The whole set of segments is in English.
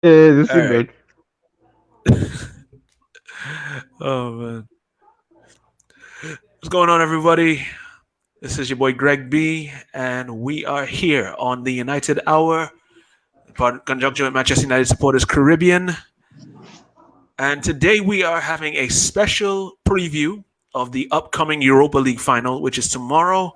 Yeah, this All is right. good. Oh man, what's going on, everybody? This is your boy Greg B, and we are here on the United Hour, part conjunction with Manchester United Supporters Caribbean. And today we are having a special preview of the upcoming Europa League final, which is tomorrow.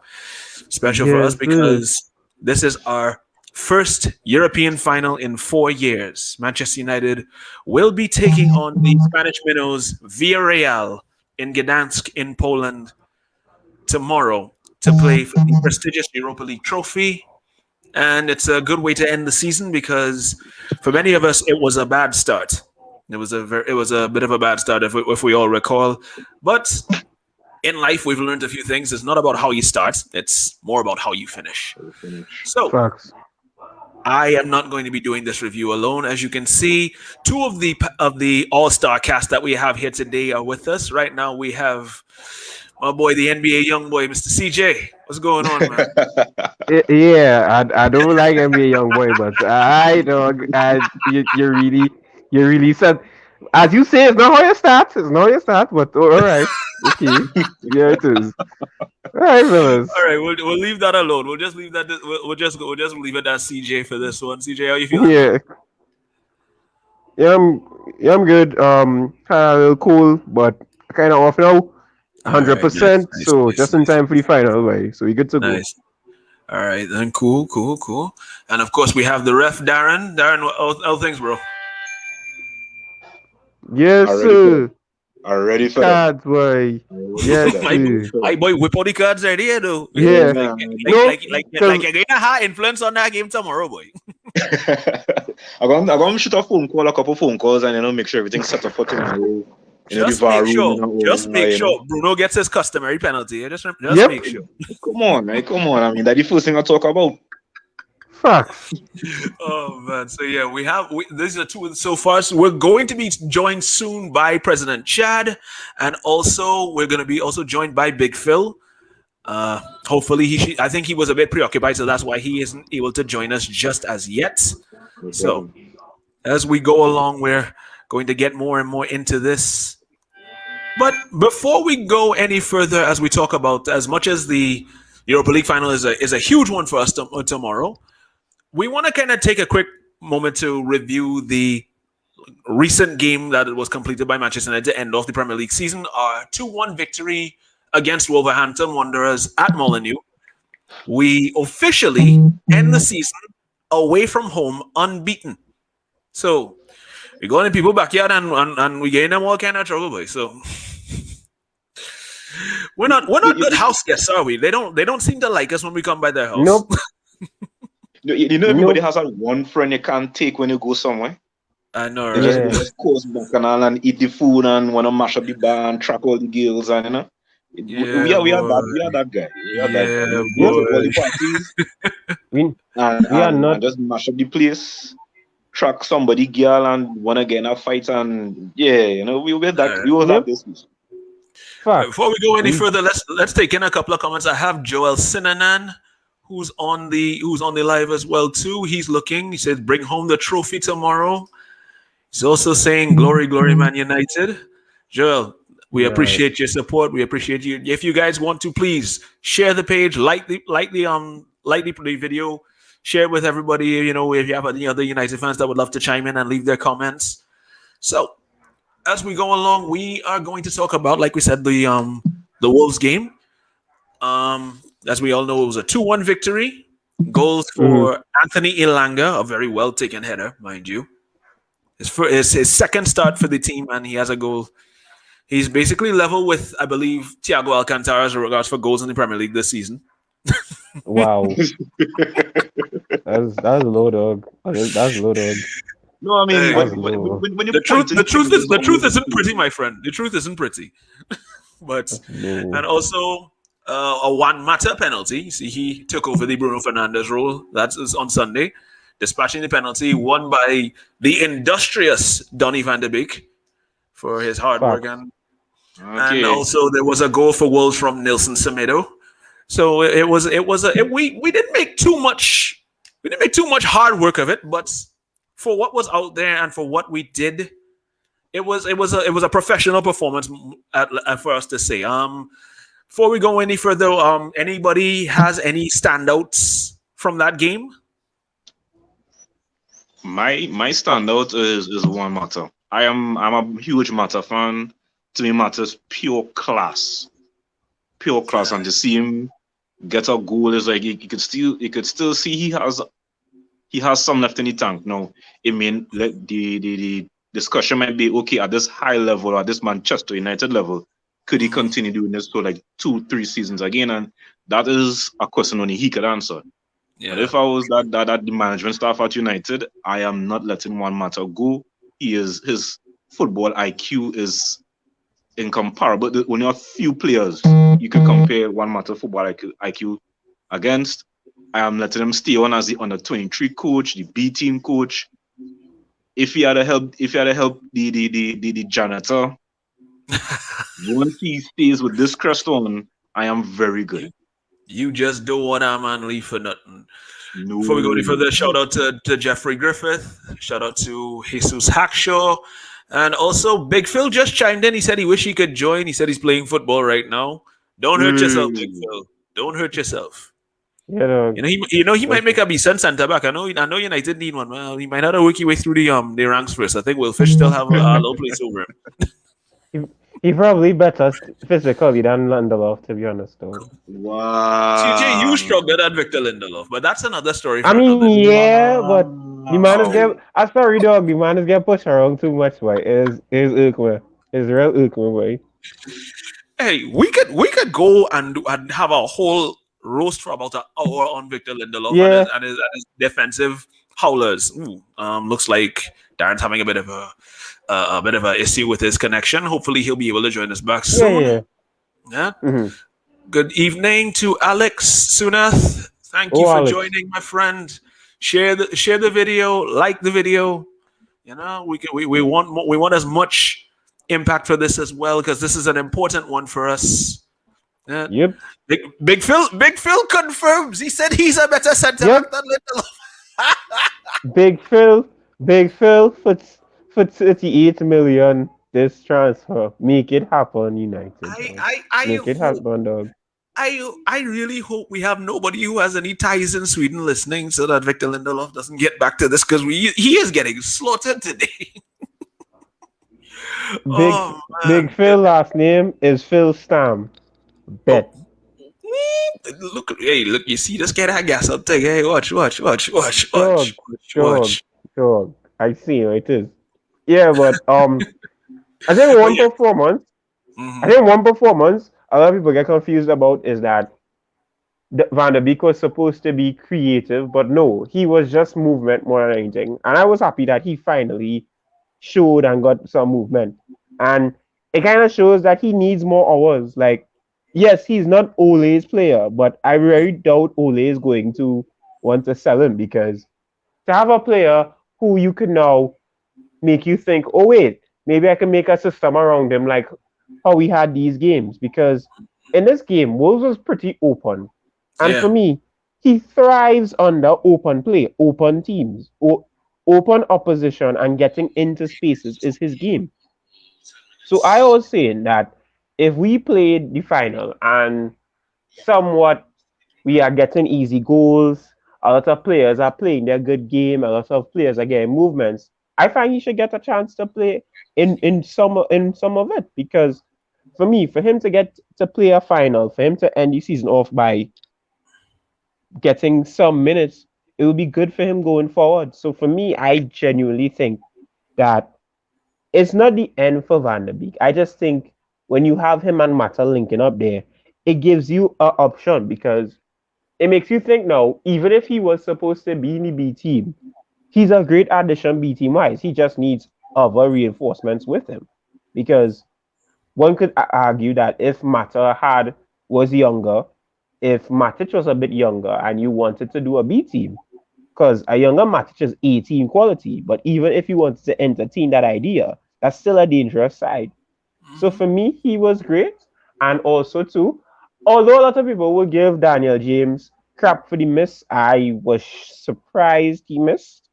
Special for us Yes, sir. because this is our first European final in 4 years. Manchester United will be taking on the Spanish minnows Villarreal in Gdansk in Poland tomorrow to play for the prestigious Europa League trophy. And it's a good way to end the season because for many of us it was a bad start. It was a bit of a bad start if we all recall. But in life we've learned a few things. It's not about how you start, it's more about how you finish. We finish. So Facts. I am not going to be doing this review alone. As you can see, two of the all-star cast that we have here today are with us. Right now we have my boy, the NBA young boy, Mr. CJ. What's going on, man? Yeah, I don't like NBA young boy, but I dog, you really said, as you say, it's not how you start. It's not how you start, but all right, okay, yeah, it is. All right, All fellas. right, we'll leave that alone. We'll just leave that. We'll just leave it as CJ for this one. CJ, how you feeling, man? Yeah, yeah, I'm good. Kind of a little cool, but kind of off now. All Hundred right, nice, percent. nice, So nice, just in nice, time for the final, way. So we good to go. nice. All right, then cool, cool, cool. And of course, we have the ref, Darren. Darren, all things, bro. Yes, I'm ready for them. sir. I'm ready for them. Cards, boy. I'm ready for Yes, them. my, I'm ready sir. for my them. boy, whip all the cards right here, though. Yeah, Yeah. man. No, Like because you're going to have influence on that game tomorrow, boy. I'm gonna shoot a phone call, a couple phone calls, and make sure everything's set up for tomorrow. The VAR room in Just make order. sure Bruno gets his customary penalty. Just yep, make sure. Come on, man. Come on. I mean, that's the first thing I talk about. facts. Oh man, so yeah, these are two so far. So we're going to be joined soon by President Chad, and also we're going to be also joined by Big Phil. Hopefully I think he was a bit preoccupied, so that's why he isn't able to join us just as yet. No So problem. as we go along, we're going to get more and more into this. But before we go any further, as we talk about, as much as the Europa League final is a huge one for us tomorrow, we want to kind of take a quick moment to review the recent game that was completed by Manchester United to end off the Premier League season. Our 2-1 victory against Wolverhampton Wanderers at Molineux. We officially end the season away from home unbeaten. So we go in people backyard and we getting them all kind of trouble, boy. So we're not good You, house guests, are we? They don't seem to like us when we come by their house. Nope, everybody nope. has that one friend you can't take when you go somewhere. I know, They right? Yeah, just coast back and all and eat the food and want to mash up the bar and track all the girls and Yeah, we are boy. that guy. We are that guy. Yeah, We go yep. to all boy. the parties We and we are and, not. and just mash up the place, track somebody girl and wanna get in a fight and yeah, we were that Yep, this week. Before facts. we go any We further, let's take in a couple of comments. I have Joel Sinanan, who's on the live as well too. He's looking. He said, "Bring home the trophy tomorrow." He's also saying, "Glory, glory, Man United." Joel, we right. appreciate your support. We appreciate you. If you guys want to, please share the page, like the video, share it with everybody. If you have any other United fans that would love to chime in and leave their comments. So as we go along, we are going to talk about, like we said, the Wolves game. As we all know, it was a 2-1 victory. Goals Mm-hmm. for Anthony Ilanga, a very well taken header, mind you. His second start for the team, and he has a goal. He's basically level with, I believe, Thiago Alcantara as regards for goals in the Premier League this season. Wow, that's low dog. That's low dog. No, I mean Hey, That's when low. when, when you the truth, point the in truth is, fingers the on truth other isn't pretty, people, my friend. The truth isn't pretty. But That's low. and also a one matter penalty. You see, he took over the Bruno Fernandes role. That is on Sunday, dispatching the penalty won by the industrious Donny van de Beek for his hard work, Facts. and okay. also there was a goal for Wolves from Nilson Semedo. So we didn't make too much hard work of it, but for what was out there and for what we did, it was a professional performance for us to say. Before we go any further, anybody has any standouts from that game? My standout is one Mata. I'm a huge Mata fan. To me, Mata's pure class, and to see him get a goal is like you could still see he has some left in the tank. Now, I mean, the discussion might be okay at this high level or at this Manchester United level. Could he Mhm. continue doing this for like 2, 3 seasons again? And that is a question only he could answer. But Yeah. if I was that the management staff at United, I am not letting one matter go. His football IQ is incomparable. There's only a few players you could compare one matter football IQ against. I am letting him stay on as the under 23 coach, the B team coach. If he had helped the janitor, once he stays with this crest on, I am very good. You just don't want a man leave for nothing. Before we go any No. further, shout out to Jeffrey Griffith. Shout out to Jesus Hackshaw. And also, Big Phil just chimed in. He said he wish he could join. He said he's playing football right now. Don't hurt yourself, Big Mm. Phil. Don't hurt yourself. You know, He might make a decent centre back. I know United need one. Well, he might have to work his way through the ranks first. I think Will Fish still have a little place over him. he, he probably better physically than Lindelof, to be honest, though. CJ, you Wow. struggled at Victor Lindelof, but that's another story I for mean, another day. yeah, but the man is Wow. get. I'm sorry, dog. The man is get pushed around too much, boy. Is Ukma. Is real Ukma, boy. Hey, we could go and have a whole roast for about an hour on Victor Lindelof and his Yeah, and his, and his defensive howlers. Ooh, looks like Darren's having a bit of a issue with his connection. Hopefully, he'll be able to join us back yeah, soon. yeah. Yeah. Mm-hmm. Good evening to Alex Sunath. Thank you Oh, for Alex. joining, my friend. Share the video, like the video. We want as much impact for this as well because this is an important one for us. Yeah. Yep, Big Phil confirms. He said he's a better centre back yep. than Lindelof. Big Phil, Big Phil for 38 million. This transfer, make it happen, United, I dog. I I Make it hope happen, dog. I really hope we have nobody who has any ties in Sweden listening so that Victor Lindelof doesn't get back to this because he is getting slaughtered today. Big Oh Big man. Phil last name is Phil Stam. Oh, Bet. look! Hey, look! You see this guy that gas up thing? Hey, Dog, dog, watch. dog. I see how it is. Yeah, but I think But one yeah. performance. I Hmm. think one performance a lot of people get confused about is that Van der Beek was supposed to be creative, but no, he was just movement more than anything. And I was happy that he finally showed and got some movement. And it kind of shows that he needs more hours. Like, yes, he's not Ole's player, but I very doubt Ole is going to want to sell him because to have a player who you can now make you think, oh wait, maybe I can make a system around him like how we had these games. Because in this game, Wolves was pretty open. And for Yeah. me, he thrives under open play, open teams, open opposition, and getting into spaces is his game. So I was saying that if we played the final and somewhat we are getting easy goals. A lot of players are playing their good game. A lot of players are getting movements. I find he should get a chance to play in some of it because for me, for him to get to play a final, for him to end the season off by getting some minutes, it will be good for him going forward. So for me, I genuinely think that it's not the end for Van der Beek. I just think when you have him and Mata linking up there, it gives you an option because it makes you think now, even if he was supposed to be in the B team, he's a great addition B team wise. He just needs other reinforcements with him. Because one could argue that if Mata had was younger, if Matic was a bit younger and you wanted to do a B team, because a younger Matic is 18 quality, but even if you wanted to entertain that idea, that's still a dangerous side. So Hmm. for me, he was great. And also too, although a lot of people will give Daniel James crap for the miss, I was surprised he missed.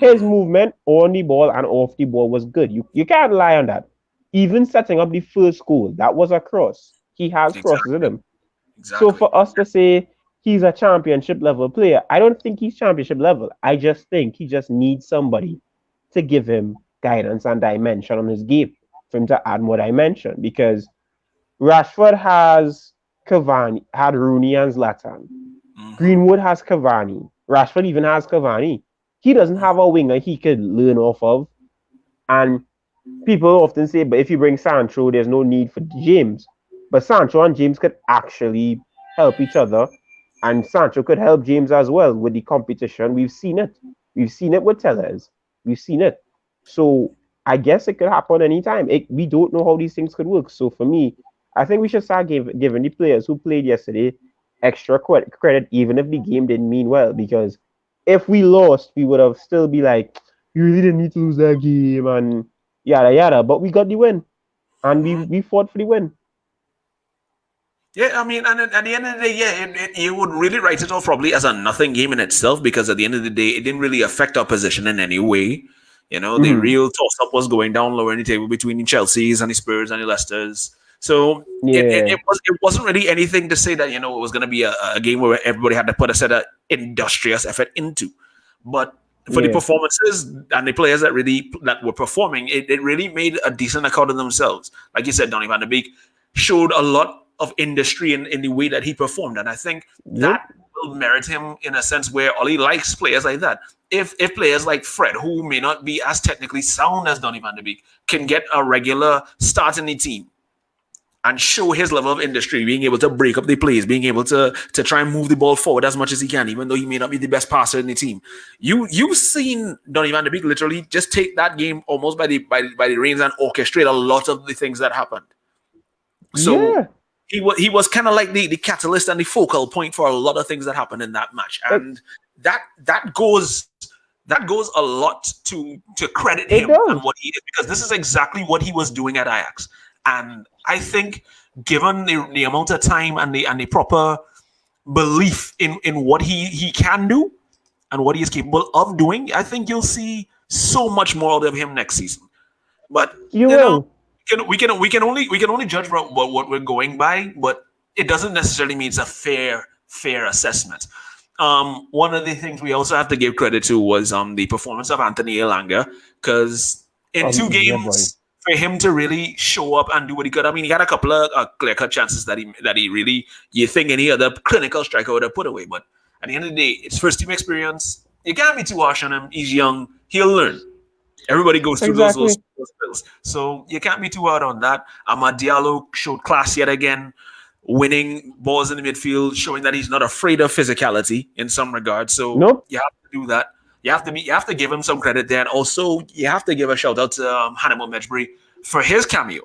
His movement on the ball and off the ball was good. You can't lie on that. Even setting up the first goal, that was a cross. He has crosses in Exactly. him. So Exactly. for us to say he's a championship level player, I don't think he's championship level. I just think he just needs somebody to give him guidance and dimension on his game for him to add more dimension. Because Rashford has Cavani, had Rooney and Zlatan. Hmm. Greenwood has Cavani. Rashford even has Cavani. He doesn't have a winger he could learn off of. And people often say, but if you bring Sancho, there's no need for James. But Sancho and James could actually help each other, and Sancho could help James as well with the competition. We've seen it. We've seen it with Tellers. We've seen it. So I guess it could happen anytime. We don't know how these things could work. So for me, I think we should start giving the players who played yesterday extra credit, even if the game didn't mean well. Because if we lost, we would have still be like, you really didn't need to lose that game, and yada yada. But we got the win, and we fought for the win. Yeah, I mean, and at the end of the day, yeah, you would really write it off probably as a nothing game in itself because at the end of the day, it didn't really affect our position in any way. You know, the Mm-hmm. real toss up was going down lower in the table between the Chelseas and the Spurs and the Leicesters. So Yeah, it wasn't really anything to say that it was going to be a game where everybody had to put a set of industrious effort into. But for the yeah, performances and the players that were performing, it really made a decent account of themselves. Like you said, Donny van de Beek showed a lot of industry in the way that he performed, and I think yep, that will merit him in a sense where Ollie likes players like that. If players like Fred, who may not be as technically sound as Donny van de Beek, can get a regular start in the team and show his level of industry, being able to break up the plays, being able to try and move the ball forward as much as he can, even though he may not be the best passer in the team. You've seen Donny van de Beek literally just take that game almost by the reins and orchestrate a lot of the things that happened. So yeah. he was kind of like the catalyst and the focal point for a lot of things that happened in that match, It and that goes a lot to credit it him and does. what he is because this is exactly what he was doing at Ajax, and I think given the amount of time and the proper belief in what he can do and what he is capable of doing, I think you'll see so much more out of him next season. But You you know, will. we can only judge what we're going by, but it doesn't necessarily mean it's a fair assessment. One of the things we also have to give credit to was the performance of Anthony Elanga because in two Yeah, boy. games for him to really show up and do what he could. I mean, he had a couple of clear cut chances that he really you think any other clinical striker would have put away, but at the end of the day, it's first team experience. You can't be too harsh on him. He's young. He'll learn. Everybody goes through Exactly. those spills. So you can't be too hard on that. Amad Diallo showed class yet again, winning balls in the midfield, showing that he's not afraid of physicality in some regards. So Nope. you have to do that. You have to give him some credit there. And also you have to give a shout out to Hannibal Mejbri for his cameo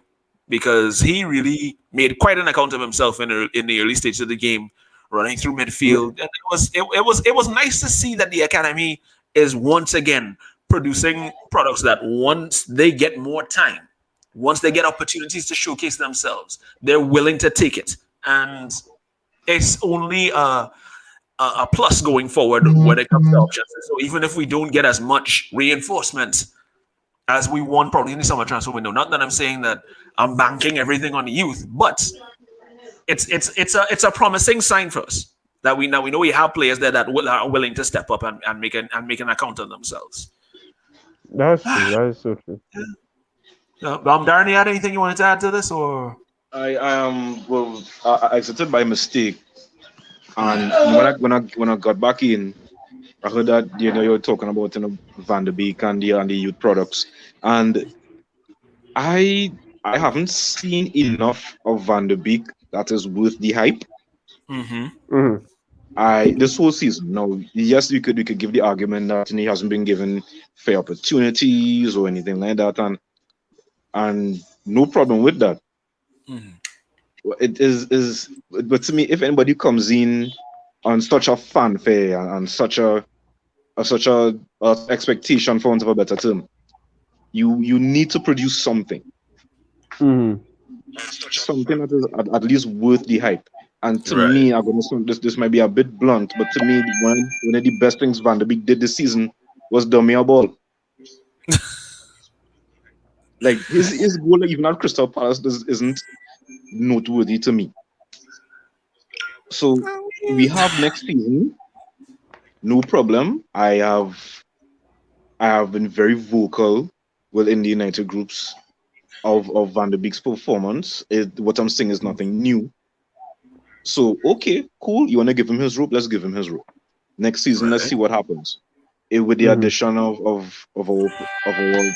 because he really made quite an account of himself in the early stages of the game, running through midfield. And it was nice to see that the academy is once again producing products that once they get more time, once they get opportunities to showcase themselves, they're willing to take it. And it's only a plus going forward when it comes to options. So even if we don't get as much reinforcement as we want probably in the summer transfer window, not that I'm saying that I'm banking everything on the youth, but it's a promising sign for us that we know we have players there that are willing to step up and make an account of themselves. That's true. That is so true. Darren, you had anything you wanted to add to this, or I am well. I exited by mistake, and when I got back in, I heard that you were talking about Van der Beek and the youth products, and I haven't seen enough of Van der Beek that is worth the hype. mm-hmm. Mm-hmm. I this whole season. No, yes, we could give the argument that he hasn't been given fair opportunities or anything like that, and no problem with that. Mm-hmm. It is but to me, if anybody comes in on such a fanfare and such a expectation, for want of a better term, you need to produce Mm-hmm. something that is at least worth the hype. And to Right. me, I'm gonna this might be a bit blunt, but to me, one of the best things Van der Beek did this season was dummy a ball. Like his goal, even at Crystal Palace, isn't noteworthy to me. So we have next season, no problem. I have been very vocal within the United groups of Van der Beek's performance. What I'm saying is nothing new. So okay, cool. You want to give him his rope? Let's give him his rope. Next season, let's Right. see what happens. With the Mm-hmm. addition of our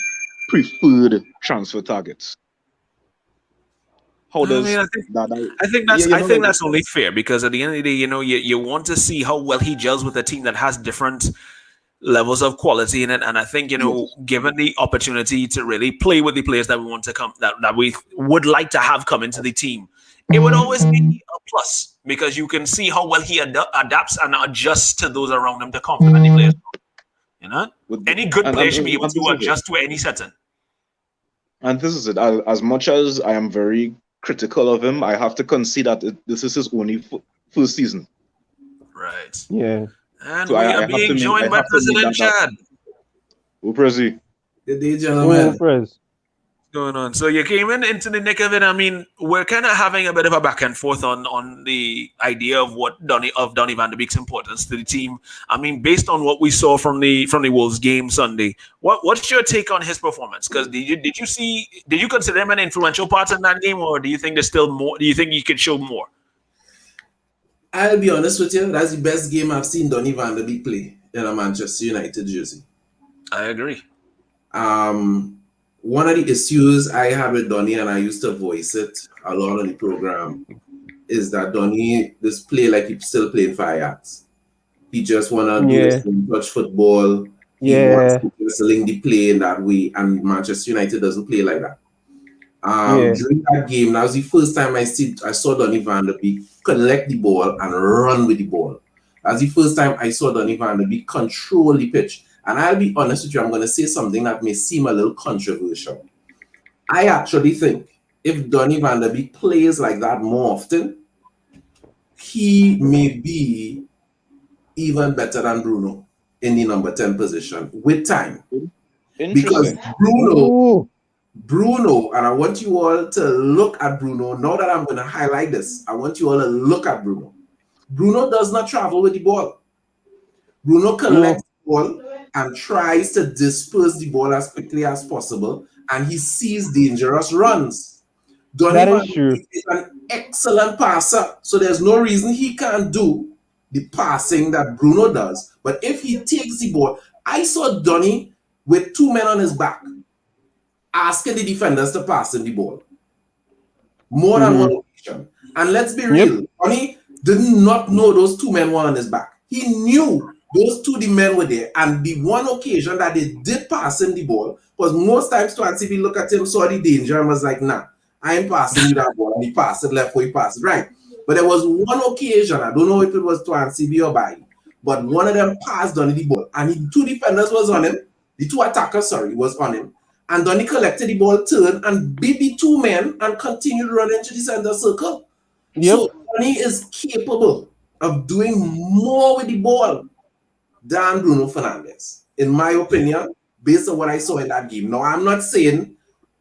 preferred transfer targets. How I mean, does that? Yeah, I think like that's only fair because at the end of the day, you want to see how well he gels with a team that has different levels of quality in it. And I think, yes. given the opportunity to really play with the players that we want to come, that we would like to have come into the team, it would always be a plus because you can see how well he adapts and adjusts to those around him to complement the players. You know, With any good player should be able and this to is it. adjust to any setting. And this is it. As much as I am very critical of him, I have to concede that this is his only first season. Right. Yeah. And So we I are have to being make I joined by have to make President that. Chad. Oh, Prezi. Good day, Oh, gentlemen. Prez. Going on. So you came into the nick of it. I mean, we're kind of having a bit of a back and forth on the idea of Donny van der Beek's importance to the team. I mean, based on what we saw from the Wolves game Sunday, what's your take on his performance? Because did you consider him an influential part in that game, or do you think there's still more? Do you think he could show more? I'll be honest with you, that's the best game I've seen Donny van der Beek play in a Manchester United jersey. I agree. One of the issues I have with Donny, and I used to voice it a lot on the program, is that Donny just play like he's still playing for Ajax. He just wanna do Yeah. his touch football. He wants Yeah. to just link the play in that way, and Manchester United doesn't play like that. Yeah. During that game, that was the first time I saw Donny van der Beek collect the ball and run with the ball. That's the first time I saw Donny van der Beek control the pitch. And I'll be honest with you, I'm going to say something that may seem a little controversial. I actually think if Donny van der Beek plays like that more often, he may be even better than Bruno in the number 10 position with time. Because Interesting. Bruno, and I want you all to look at Bruno. Now that I'm going to highlight this, I want you all to look at Bruno. Bruno does not travel with the ball. Bruno collects the ball and tries to disperse the ball as quickly as possible, and he sees dangerous runs. Donny That van is der true. Beek is an excellent passer, so there's no reason he can't do the passing that Bruno does. But if he takes the ball, I saw Donny with two men on his back, asking the defenders to pass him the ball. More than one occasion. And let's be real, Donny did not know those two men were on his back. He knew those two the men were there. And the one occasion that they did pass him the ball was most times Twansy look at him, saw the danger, and was like, nah, I ain't passing you that ball. And he passed it left or he passed it right. But there was one occasion, I don't know if it was Twansy or Bai, but one of them passed Donny the ball. And the two defenders was on him. The two attackers, was on him. And Donny collected the ball, turned and beat the two men and continued running to the center circle. Yep. So Donny is capable of doing more with the ball than Bruno Fernandes, in my opinion, based on what I saw in that game. Now, I'm not saying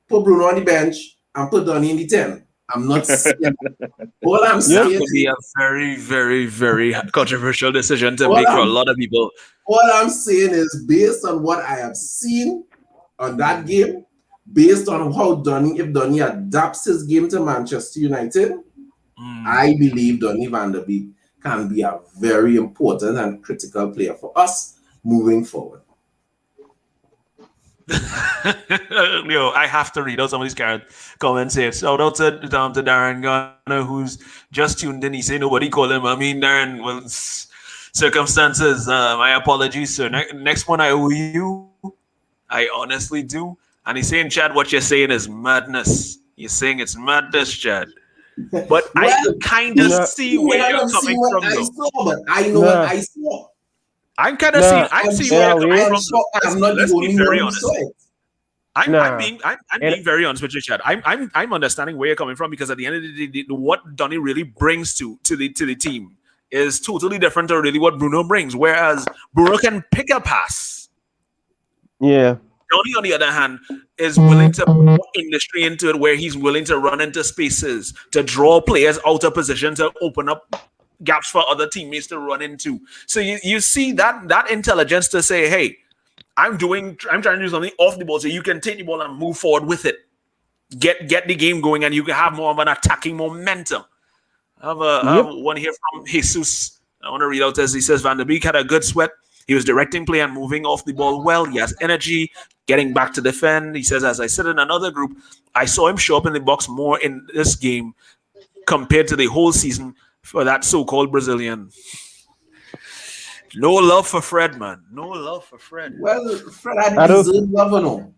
put Bruno on the bench and put Donny in the 10. I'm not saying that. All I'm That saying could be is, a very, very, very controversial decision to make for a lot of people. all I'm saying is based on what I have seen on that game, based on how if Donny adapts his game to Manchester United, I believe Donny van der Beek can be a very important and critical player for us moving forward. Yo, I have to read out some of these comments here. Shout out to Darren Garner, who's just tuned in. He said nobody call him. I mean, Darren, well, circumstances. My apologies, sir. Next one I owe you. I honestly do. And he's saying, Chad, what you're saying is madness. You're saying it's madness, Chad. But I kind of see where you're coming from, though. But I know what I saw. I'm kind of seeing. I'm seeing where you're coming from. I'm not Let's the be only very one honest. who saw it. I'm being very honest with you, Chad. I'm understanding where you're coming from because at the end of the day, what Donny really brings to the team is totally different to really what Bruno brings. Whereas Bruno can pick a pass, Yeah. Donny, on the other hand, is willing to put industry into it, where he's willing to run into spaces, to draw players out of position, to open up gaps for other teammates to run into. So you see that intelligence to say, hey, I'm trying to do something off the ball, so you can take the ball and move forward with it. Get the game going, and you can have more of an attacking momentum. I have Yep. one here from Jesus. I want to read out as he says, Van der Beek had a good sweat. He was directing play and moving off the ball well. He has energy, getting back to defend. He says, as I said in another group, I saw him show up in the box more in this game compared to the whole season for that so-called Brazilian. No love for Fred, man. No love for Fred. Well, Fred had I to don't. deserve love, you know.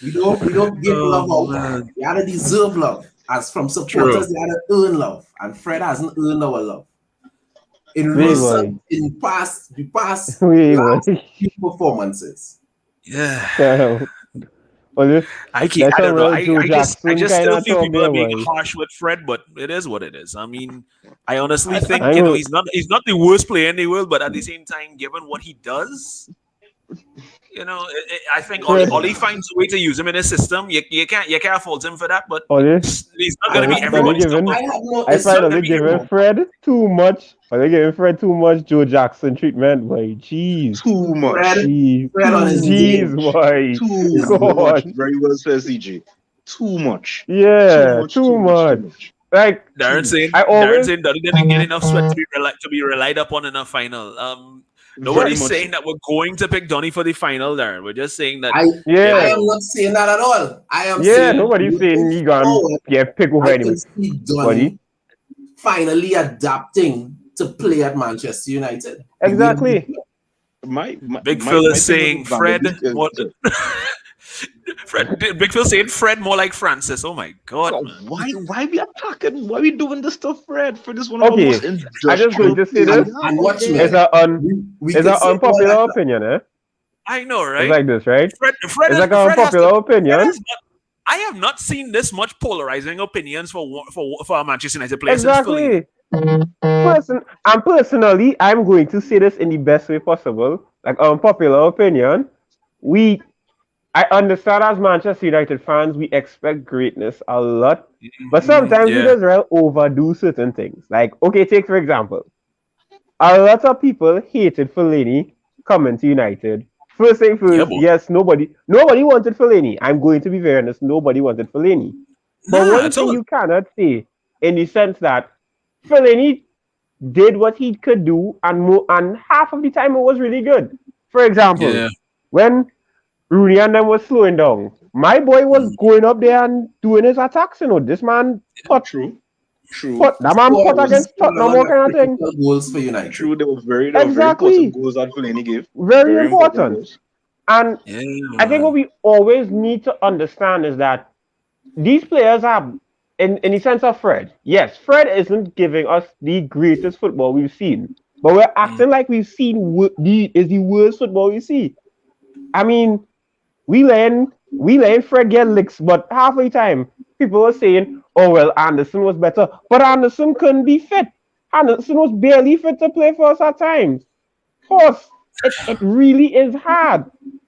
We don't give love Oh, out. man. They had to deserve love. As from True. supporters, they had to earn love. And Fred hasn't earned our love. In Wait, boy. the past Wait, last boy. few performances. Yeah. Well, this, that's I a don't know. real Joe I Jackson just kind still of feel talk people are there, being boy. harsh with Fred, but it is what it is. I mean, I honestly I, think, I know. he's not the worst player in the world, but at the same time, given what he does, I think Fred. Ollie finds a way to use him in his system. You can't fault him for that, but Ollie, he's not I going to be have no, everybody's cup of. I have no I He's not find issue. going to Ollie be giving everybody. Fred too much. Ollie giving Fred too much Joe Jackson treatment, boy. Jeez. Too much. Fred, Jeez. Fred on his Too Jeez, game much. boy. Too is much. God. Very well said, CJ. Too much. Too Yeah, much, too too much, too much. much. Like, Too much. I Darren always. saying that he didn't get enough sweat to be relied upon in a final. Very Nobody's much saying so. that we're going to pick Donny for the final, Darren. We're just saying that I you I Yeah. am know. not saying that at all. I am Yeah, saying nobody's saying looking he gonna forward, get pick over I can anybody. see Donny finally adapting to play at Manchester United. The way that he Exactly. played. Big Phil My is thing saying with Van der Beek Fred is more. Big Phil saying Fred more like Francis. Oh my god, God, man. why we attacking? Why we doing this stuff, Fred? For this one of the Okay, most I just going industrial to say players this. we have And out watch there. It's me. a We it's can an say all unpopular that. opinion, eh? I know, It's right? like this, right? Fred It's like an Fred has unpopular to. Fred opinion. has not. I have not seen this much polarizing opinions for a Manchester United player since Fellaini. Exactly. Personally, I'm going to say this in the best way possible. Like unpopular opinion, we I understand as Manchester United fans, we expect greatness a lot, but sometimes we Yeah. just well overdo certain things. Like, okay, take for example, a lot of people hated Fellaini coming to United. First thing Yeah, first, boy. yes, nobody wanted Fellaini. I'm going to be very honest, nobody wanted Fellaini. But Nah, one it's thing all. you cannot say, in the sense that Fellaini did what he could do, and half of the time it was really good. For example, Yeah. when Rooney and them was slowing down, my boy was going up there and doing his attacks. This man True, true, put that man put He against scored a Tottenham lot all of kind of thing. critical goals for United. true. They were very important Exactly, goals that Fellaini gave. very Very important important. goals. And Yeah, I think what man. we always need to understand is that these players are, in the sense of Fred, yes, Fred isn't giving us the greatest football we've seen, but we're Mm. acting like we've seen the worst football we see. I mean, we learn Fred get licks, but half the time people were saying, "Oh well, Anderson was better," but Anderson couldn't be fit. Anderson was barely fit to play for us at times. Course, it really is hard.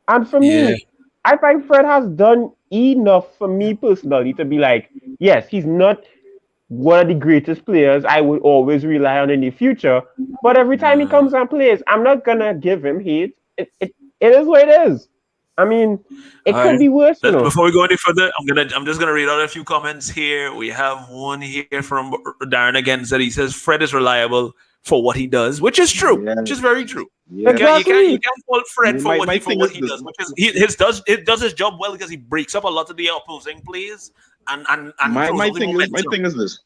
And for Yeah. me, I think Fred has done enough for me personally to be like, yes, he's not one of the greatest players I would always rely on in the future. But every time he Nah. comes and plays, I'm not gonna give him hate. It is what it is. I mean, it All could right. be worse. Before we go any further, I'm just gonna read out a few comments here. We have one here from Darren again. That he says Fred is reliable for what he does, which is true, Yeah, which is very true. yeah. You Exactly. can't fault Fred for My for thing what is he this. does, which is it does his job well because he breaks up a lot of the opposing plays and My throws my out the thing is my momentum. thing is this.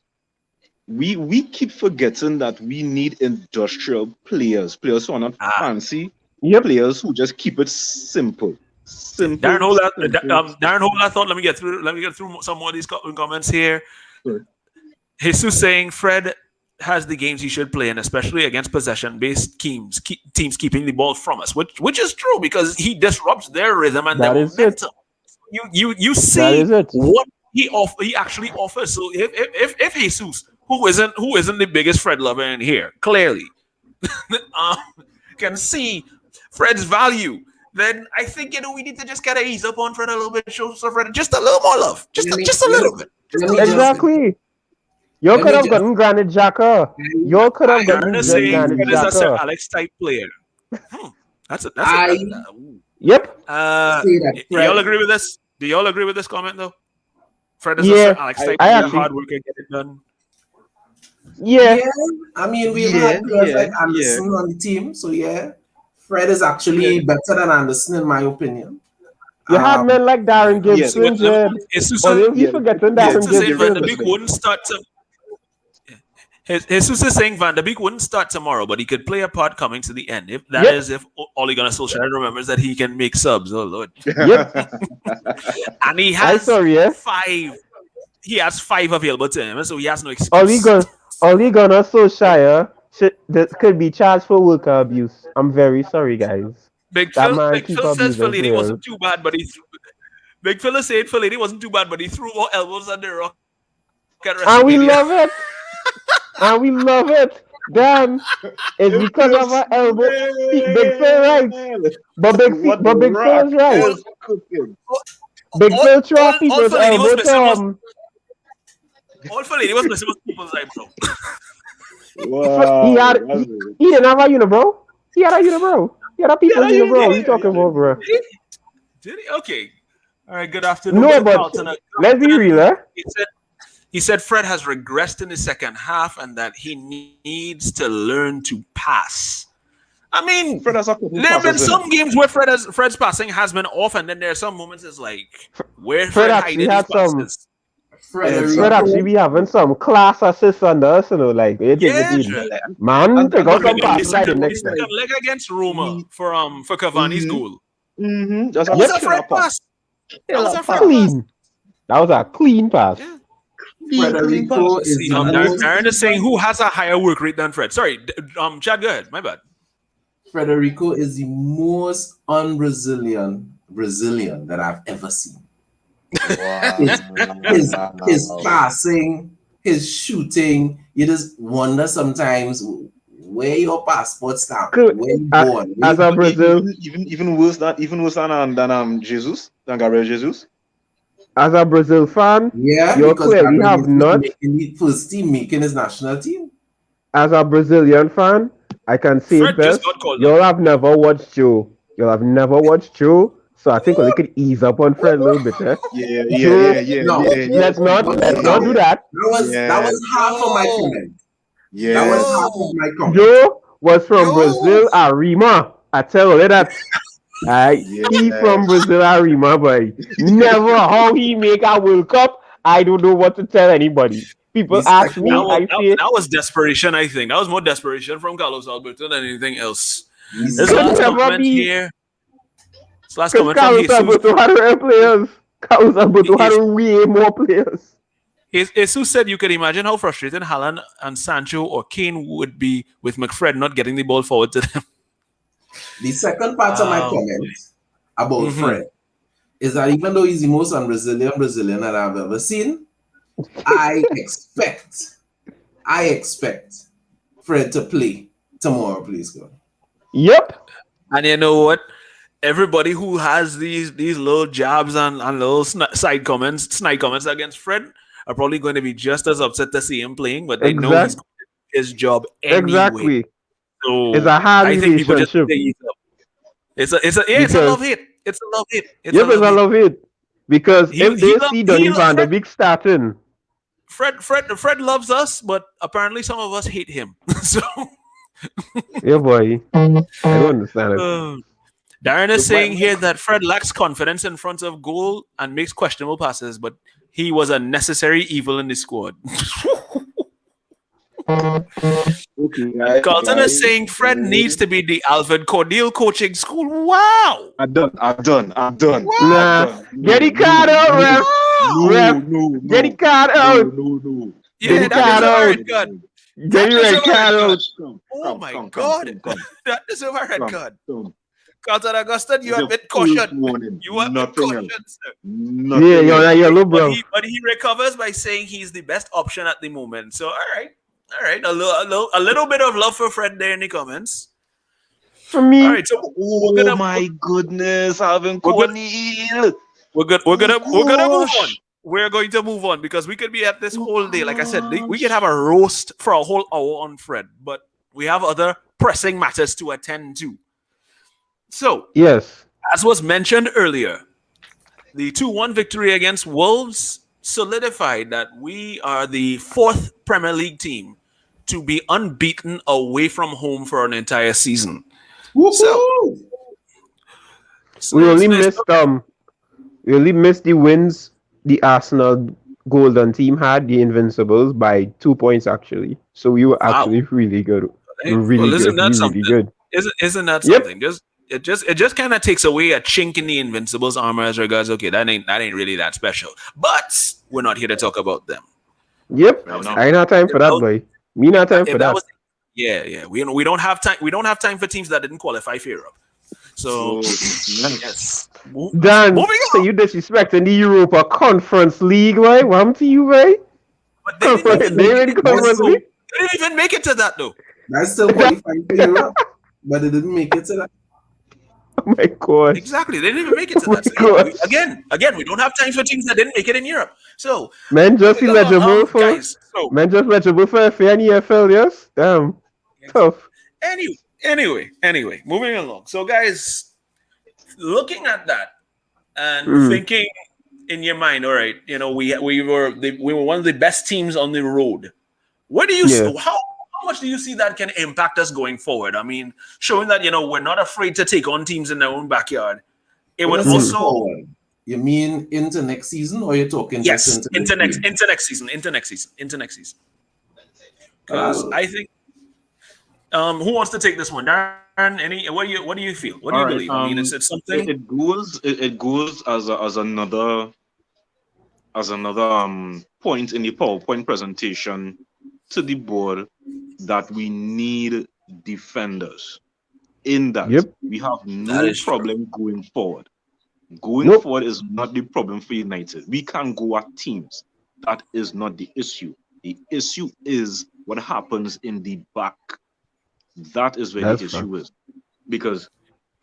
We keep forgetting that we need industrial players who are not Ah, fancy, Yep. players who just keep it simple, Darren simple, hold that. simple. Darren hold that thought. Let me get through some more of these comments here. Simple. Jesus saying Fred has the games he should play in, especially against possession-based teams keeping the ball from us, which is true because he disrupts their rhythm and their That is it. momentum. You That see is it. what he actually offers. So if Jesus, who isn't the biggest Fred lover in here, clearly, um, can see Fred's value, then I think we need to just kind of ease up on Fred a little bit, show Fred just a little more love, just a little bit. Exactly. You could have gotten Granit Xhaka. You could have gotten Darren is saying Granit Fred is a Sir Xhaka. Alex type player. Yep. Y'all agree with this? Do y'all agree with this comment though? Fred is a Yeah, Sir Alex type I player, actually- hard worker, get it done. Yeah. I mean, we've had players like Anderson on the team, so yeah, Fred is actually better than Anderson in my opinion. You had men like Darren Gibson, Jed. Or he's forgetting Darren Van de Gibson. Beek wouldn't start to. Jesus is saying Van de Beek wouldn't start tomorrow, but he could play a part coming to the end. If that is if Ole Gunnar Solskjaer remembers that he can make subs. Oh Lord! Yep. And he has 5. He has 5 available to him, so he has no excuse. Ole Gunnar Solskjaer that could be charged for worker abuse. I'm very sorry, guys. Big Phil says Fellaini wasn't too bad, but he threw. Big Phil is saying Fellaini wasn't too bad, but he threw more elbows than the Rock. And we love it. And we love it. Damn. It's because of our elbow. Big Phil right. But Big Phil is right. Big Phil threw people's elbow. All Fellaini was missing was people's eyebrow. Wow. He didn't have a unibrow. He had a unibrow. He had a people's unibrow. What are you talking about, bro? Did he? Okay. All right. Good afternoon. No, but let's be real, eh? He said Fred has regressed in the second half and that he needs to learn to pass. I mean, there have been some games where Fred's passing has been off, and then there are some moments it's like where Fred actually had some. Fred actually be having some class assists under us, you know, like man, take out some passes like the next time. Leg against Roma for Cavani's goal. Just that was a Fred pass. That was a clean pass. Yeah. Darren is saying who has a higher work rate than Fred. Sorry, Chad, go ahead. My bad. Federico is the most Brazilian that I've ever seen. Wow. His passing, his shooting, you just wonder sometimes where your passport stamp, where you born. As a Brazil, even worse than Jesus, than Gabriel Jesus. As a Brazil fan, you're clear we have not making the first team, making his national team. As a Brazilian fan, I can say it best. Y'all have never watched Joe. So I think we could ease up on Fred a little bit, eh? Let's not do that. That was half of my comment. Yeah. That was half of my comment. Joe was from Brazil, Arima. I tell you that. He from Brazil, Arima, boy. Never how he make a World Cup. I don't know what to tell anybody. People ask me. That was desperation, I think. That was more desperation from Carlos Alberto than anything else. This last comment here. This last comment from Carlos Alberto had rare players. Carlos Alberto had way more players. Jesus said you could imagine how frustrated Haaland and Sancho or Kane would be with McFred not getting the ball forward to them. The second part of my comment about Fred is that even though he's the most un-Brazilian that I've ever seen, I expect Fred to play tomorrow, please God. Yep. And you know what? Everybody who has these little jabs and little snide comments against Fred are probably going to be just as upset to see him playing, but they know he's going to do his job anyway. Exactly. So it's a hard relationship. It's a love hate. It's a love hate. It's a love hate. Because if they see Donny van de Beek starting, Fred loves us, but apparently some of us hate him. So yeah, boy, I don't understand it. Darren is saying here that Fred lacks confidence in front of goal and makes questionable passes, but he was a necessary evil in the squad. Carlton is saying Fred needs to be the Alfred Cordial coaching school. Wow. I'm done. Nah. Get the card out, ref. Get the card out. No. Yeah, that is a red card. Get the red card out. Oh my God. That is a red card. Carlton Augustin, you have been cautioned. You have been cautioned, sir. Yeah, you're yellow, bro. But he recovers by saying he's the best option at the moment. So, all right. A little bit of love for Fred there in the comments. I All mean, right, so we're Oh gonna my goodness, Alvin we're gonna Cornel. we're gonna move on. Gosh. We're going to move on because we could be at this Oh whole day. Like I said, we could have gosh. a roast for a whole hour on Fred, but we have other pressing matters to attend to. So, yes. as was mentioned earlier, the 2-1 victory against Wolves solidified that we are the fourth Premier League team to be unbeaten away from home for an entire season. So, Woohoo! We so only there's missed we only missed the wins the Arsenal Golden team had, the Invincibles, by 2 points actually. So we were wow. actually really good. Hey, well, Really isn't good. that Really something? good. Isn't that Yep. something? It just kind of takes away a chink in the Invincibles armor as regards. Okay, that ain't really that special. But we're not here to talk about them. Yep. Fair If, enough. I ain't have time if for that, that, boy. Me not time for if that that. was yeah, we don't have time. We don't have time for teams that didn't qualify for Europe. So So yes. yes, Dan, moving so on. you disrespecting the Europa Conference League, boy? What happened to you, boy? But they didn't Conference, even they make in it. That's Conference still League? They didn't even make it to that though. that's still qualifying for Europe, but it didn't make it to that. Oh my gosh. Exactly, they didn't even make it Oh to my that. So yeah, gosh. again, we don't have time for teams that didn't make it in Europe. So Man just moving along, eligible for guys. So man just eligible for FA and EFL, yes? Damn. Tough. anyway, moving along. So guys, looking at that and Mm. thinking in your mind, all right, we were one of the best teams on the road. Where do you Yeah. how much do you see that can impact us going forward? I mean, showing that we're not afraid to take on teams in their own backyard. It When would I say Mm. also forward, you mean into next season, or you're talking just yes into this game? into next season. Because Well, I think who wants to take this one? Darren, what do you feel? What do you All believe? right. I mean, it's something. It goes as another point in the PowerPoint presentation to the board that we need defenders. In that Yep. we have That no is true. problem going forward. Going Nope. forward is not the problem for United. We can go at teams. That is not the issue. The issue is what happens in the back. That is where the That's fine. issue is. Because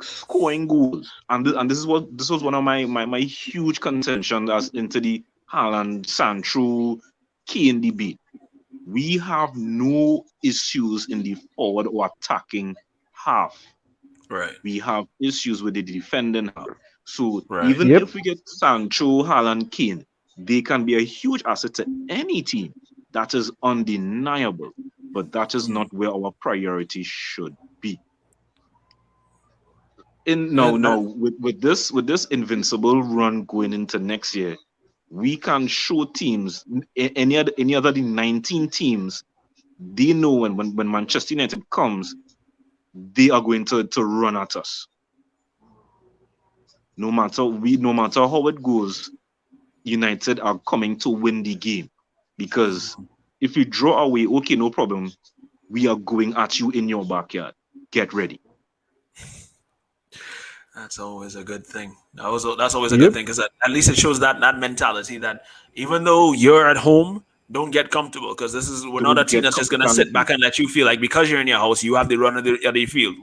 scoring goals, and this was one of my huge contention as into the Haaland, Sancho, Kane debate. We have no issues in the forward or attacking half. Right. We have issues with the defending half. So Right. even Yep. if we get Sancho, Haaland, Kane, they can be a huge asset to any team. That is undeniable. But that is not where our priority should be. In no, And no, with this invincible run going into next year, we can show teams any other the 19 teams, they know when Manchester United comes, they are going to run at us. No matter how it goes, United are coming to win the game. Because if we draw away, okay, no problem. We are going at you in your backyard. Get ready. that's always a good thing. That's always a good Yep. thing because at least it shows that mentality that even though you're at home, don't get comfortable because we're not a Don't team get that's just gonna comfortable. sit back and let you feel like because you're in your house you have the run of the field.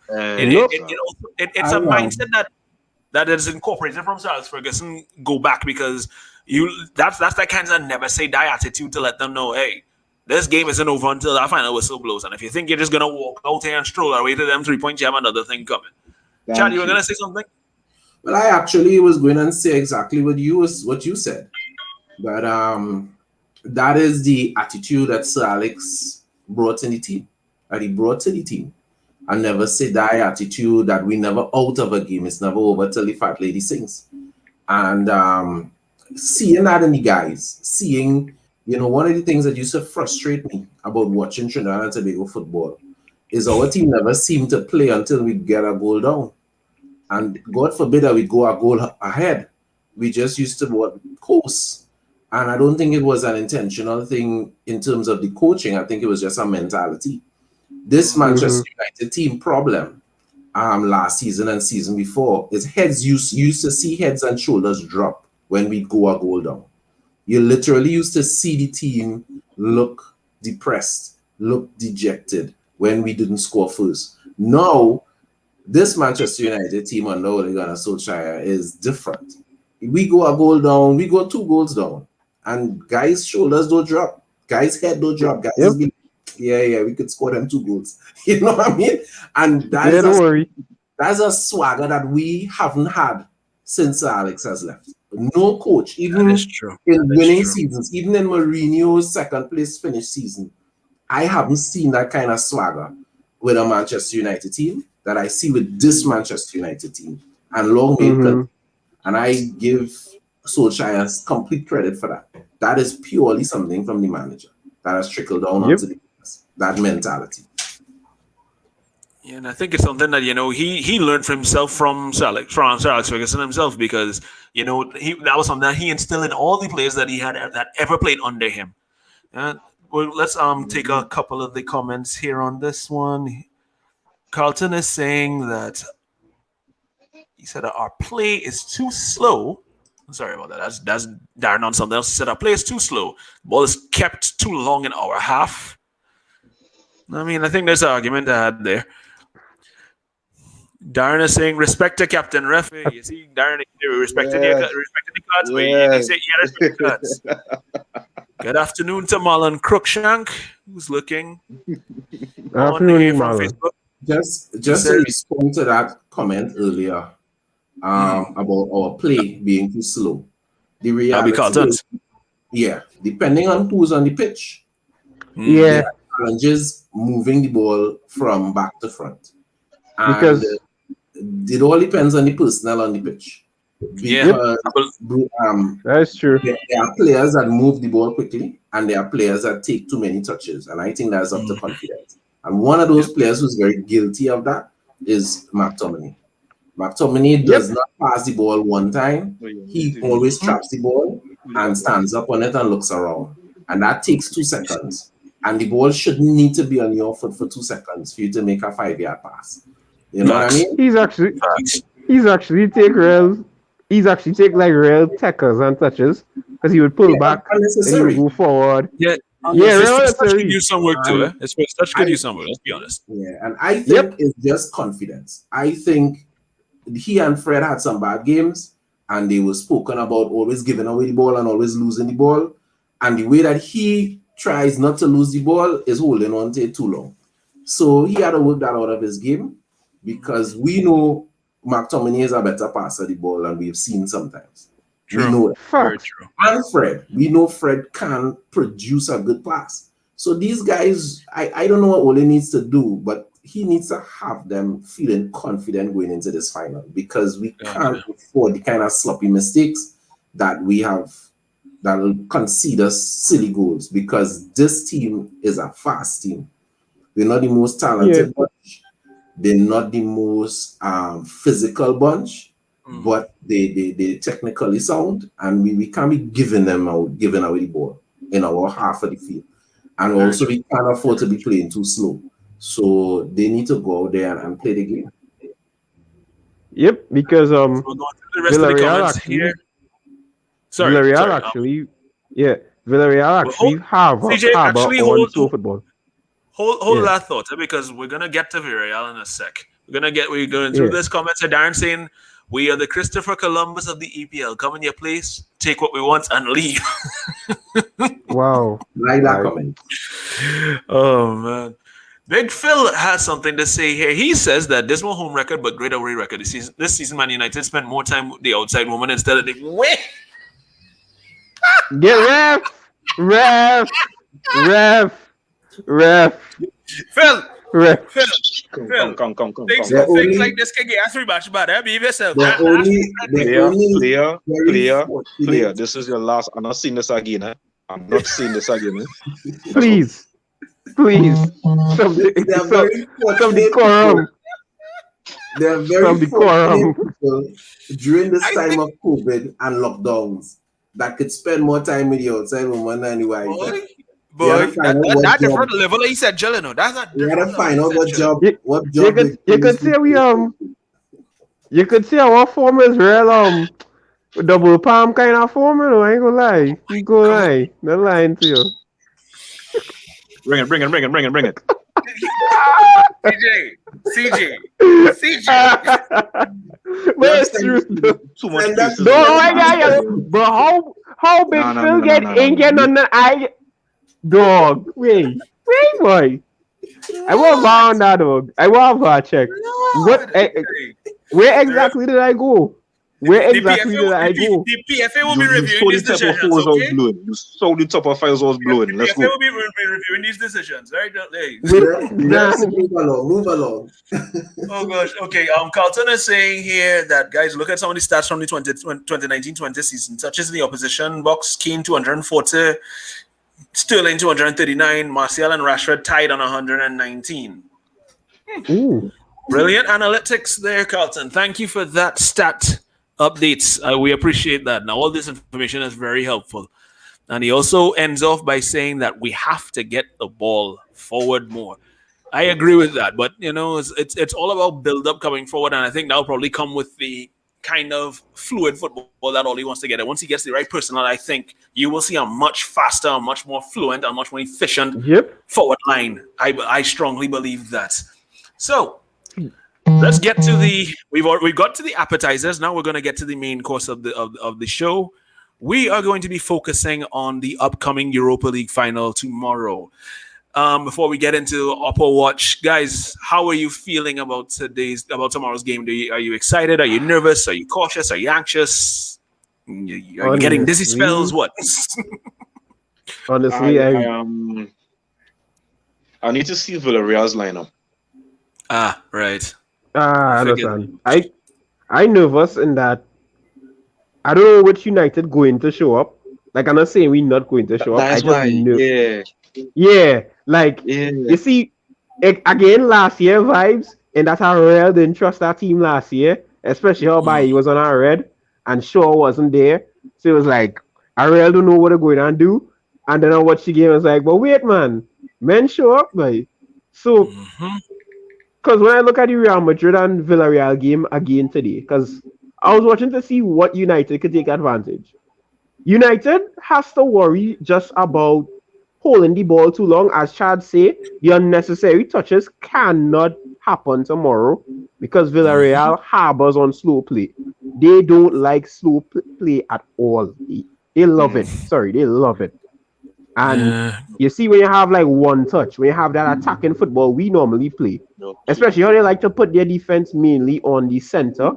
Nope. It's I a mindset that is incorporated from Sir Alex Ferguson go back because that's that kind of never say die attitude to let them know, hey, this game isn't over until that final whistle blows. And if you think you're just gonna walk out here and stroll away to them 3 points, you have another thing coming. Chad, Thank you were you. gonna say something? well, I actually was going to say exactly what you said, but that is the attitude that Sir Alex brought in the team, that he brought to the team. I never say die attitude that we never out of a game. It's never over till the fat lady sings. And seeing that in the guys, seeing, one of the things that used to frustrate me about watching Trinidad and Tobago football is our team never seemed to play until we get a goal down. And God forbid that we go a goal ahead. We just used to coast. And I don't think it was an intentional thing in terms of the coaching. I think it was just a mentality. This Mm-hmm. Manchester United team problem last season and season before is heads used to see heads and shoulders drop when we go a goal down. You literally used to see the team look depressed, look dejected when we didn't score first. Now This Manchester United team under Ole Gunnar Solskjaer is different. We go a goal down, we go 2 goals down, and guys' shoulders don't drop, guys' head don't drop, guys Yep. is be, yeah, we could score them 2 goals. You know what I mean? And Yeah, don't worry. that's a swagger that we haven't had since Alex has left. No coach, even That is true. in That is winning true. seasons, even in Mourinho's second place finish season, I haven't seen that kind of swagger with a Manchester United team that I see with this Manchester United team. And long may it continue. And I give Solskjaer complete credit for that. That is purely something from the manager that has trickled down onto the players. That mentality. Yeah, and I think it's something that he learned from himself from Sir Alex Ferguson himself, because that was something that he instilled in all the players that he had that ever played under him. And well, let's take a couple of the comments here on this one. Carlton is saying that he said that our play is too slow. I'm sorry about that. That's Darren on something else. He said our play is too slow. Ball is kept too long in our half. I mean, I think there's an argument I had there. Darren is saying, respect to Captain Ref. You see, Darren, respected the cards. Yeah. He said, yeah, respect the cards. Good afternoon to Marlon Crookshank, who's looking on here from Facebook. Just to respond to that comment earlier about our play being too slow. The reality is, depending on who's on the pitch, there are challenges moving the ball from back to front. And because it all depends on the personnel on the pitch. Because that's true. There are players that move the ball quickly, and there are players that take too many touches, and I think that's up to confidence. And one of those players who's very guilty of that is McTominay. McTominay does not pass the ball one time. He always traps the ball and stands up on it and looks around. And that takes 2 seconds. And the ball shouldn't need to be on your foot for 2 seconds for you to make a 5-yard pass. You know what I mean? He's actually take like real tackles and touches, because he would pull back and he would go forward. Touch could use some work too. Touch could use some work. Let's be honest. Yeah, and I think it's just confidence. I think he and Fred had some bad games, and they were spoken about always giving away the ball and always losing the ball. And the way that he tries not to lose the ball is holding on to it too long. So he had to work that out of his game, because we know McTominay is a better passer of the ball than we've seen sometimes. True. We know that. Very true. And Fred, we know Fred can produce a good pass. So these guys, I don't know what Ole needs to do, but he needs to have them feeling confident going into this final, because we can't afford the kind of sloppy mistakes that we have that will concede us silly goals, because this team is a fast team. They're not the most talented bunch. They're not the most physical bunch, but they technically sound, and we can't be giving away the ball in our half of the field. And also we can't afford to be playing too slow. So they need to go out there and play the game. Yep, because Villarreal actually, Villarreal actually have football. Hold that thought, because we're gonna get to Villarreal in a sec. We're going through this comment. So Darren saying, we are the Christopher Columbus of the EPL. Come in your place, take what we want, and leave. Wow. Like that comment. Oh, man. Big Phil has something to say here. He says that dismal home record, but great away record. This season, Man United spent more time with the outside woman instead of the... Get ref! Phil! Come. Things like this can get 3 matches, but behave yourself. Player. This is your last. I'm not seeing this again. I'm not seeing this again. Please. Some decorum. They're very fortunate during this time of COVID and lockdowns that could spend more time with the outside woman than the wife. Boy, that different level. He said, Jeleno. That's not. You gotta find out what job. You could say you could say our form is real double palm kind of form. I ain't gonna lie. You go lie. Not lying to you. Bring it. CJ. But it's true though. Too much Send that- criticism. No, of I Master, got yo. it. But how big No, no, Phil no, get no, no, ain't no. getting on the I dog. Wait, boy. I want on that dog. I want to check. What? Where exactly did I go? Where exactly did I go? The PFA will be You reviewing saw the these type of decisions, fours I was okay? blowing. You saw the type of fires I was blowing. Let's PFA go. will be reviewing these decisions, right? Hey. Wait, nah, Let's move along. Move along. Oh gosh. Okay. Carlton is saying here that guys look at some of the stats from the 2019-20 season. Touches in the opposition box: Keane 240, Sterling 239, Martial and Rashford tied on 119. ooh, Brilliant analytics there, Carlton. Thank you for that stat updates. We appreciate that. Now, all this information is very helpful. And he also ends off by saying that we have to get the ball forward more. I agree with that, but it's all about build up coming forward, and I think that'll probably come with the kind of fluid football that Ollie wants to get. And once he gets the right personnel, I think you will see a much faster, a much more fluent, a much more efficient yep. forward line. I strongly believe that. So let's get to the we've got to the appetizers. Now we're going to get to the main course of the show. We are going to be focusing on the upcoming Europa League final tomorrow. Before we get into Upper Watch, guys, how are you feeling about tomorrow's game? Are you excited? Are you nervous? Are you cautious? Are you anxious? Are you getting dizzy spells? What? Honestly, I need to see Villareal's lineup. Right. I figured. understand. I nervous in that I don't know which United going to show up. Like I'm not saying we're not going to show up. That's I just why, know. yeah. Yeah, like you see, again last year vibes, and that's how Real didn't trust that team last year, especially how Bailly was on our red and Shaw wasn't there. So it was like, I Real don't know what they're going to do. And then I watched the game, I was like, but wait, man, men show up, like. So, because when I look at the Real Madrid and Villarreal game again today, because I was watching to see what United could take advantage. United has to worry just about holding the ball too long. As Chad say, the unnecessary touches cannot happen tomorrow because Villarreal harbors on slow play. They don't like slow play at all. They love it. Sorry, they love it. And you see, when you have like one touch, when you have that attacking football we normally play, especially how they like to put their defense mainly on the center,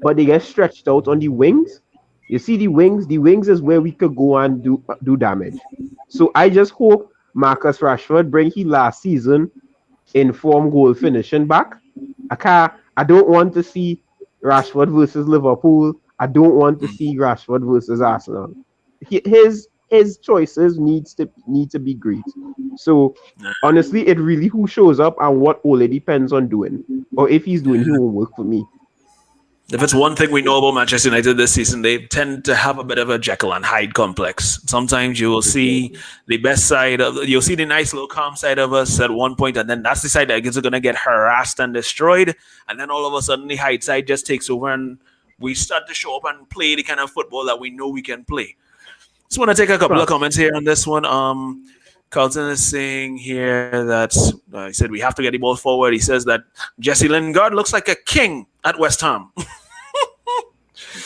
but they get stretched out on the wings. You see the wings is where we could go and do damage. So I just hope Marcus Rashford bring his last season in form goal finishing back. I don't want to see Rashford versus Liverpool. I don't want to see Rashford versus Arsenal. His choices need to be great. So honestly, it really who shows up and what Ole depends on doing. Or if he's doing his homework for me. If it's one thing we know about Manchester United this season, they tend to have a bit of a Jekyll and Hyde complex. Sometimes you will see the best side you'll see the nice little calm side of us at one point, and then that's the side that is going to get harassed and destroyed. And then all of a sudden, the Hyde side just takes over, and we start to show up and play the kind of football that we know we can play. Just want to take a couple of comments here on this one. Carlton is saying here that he said we have to get the ball forward. He says that Jesse Lingard looks like a king at West Ham.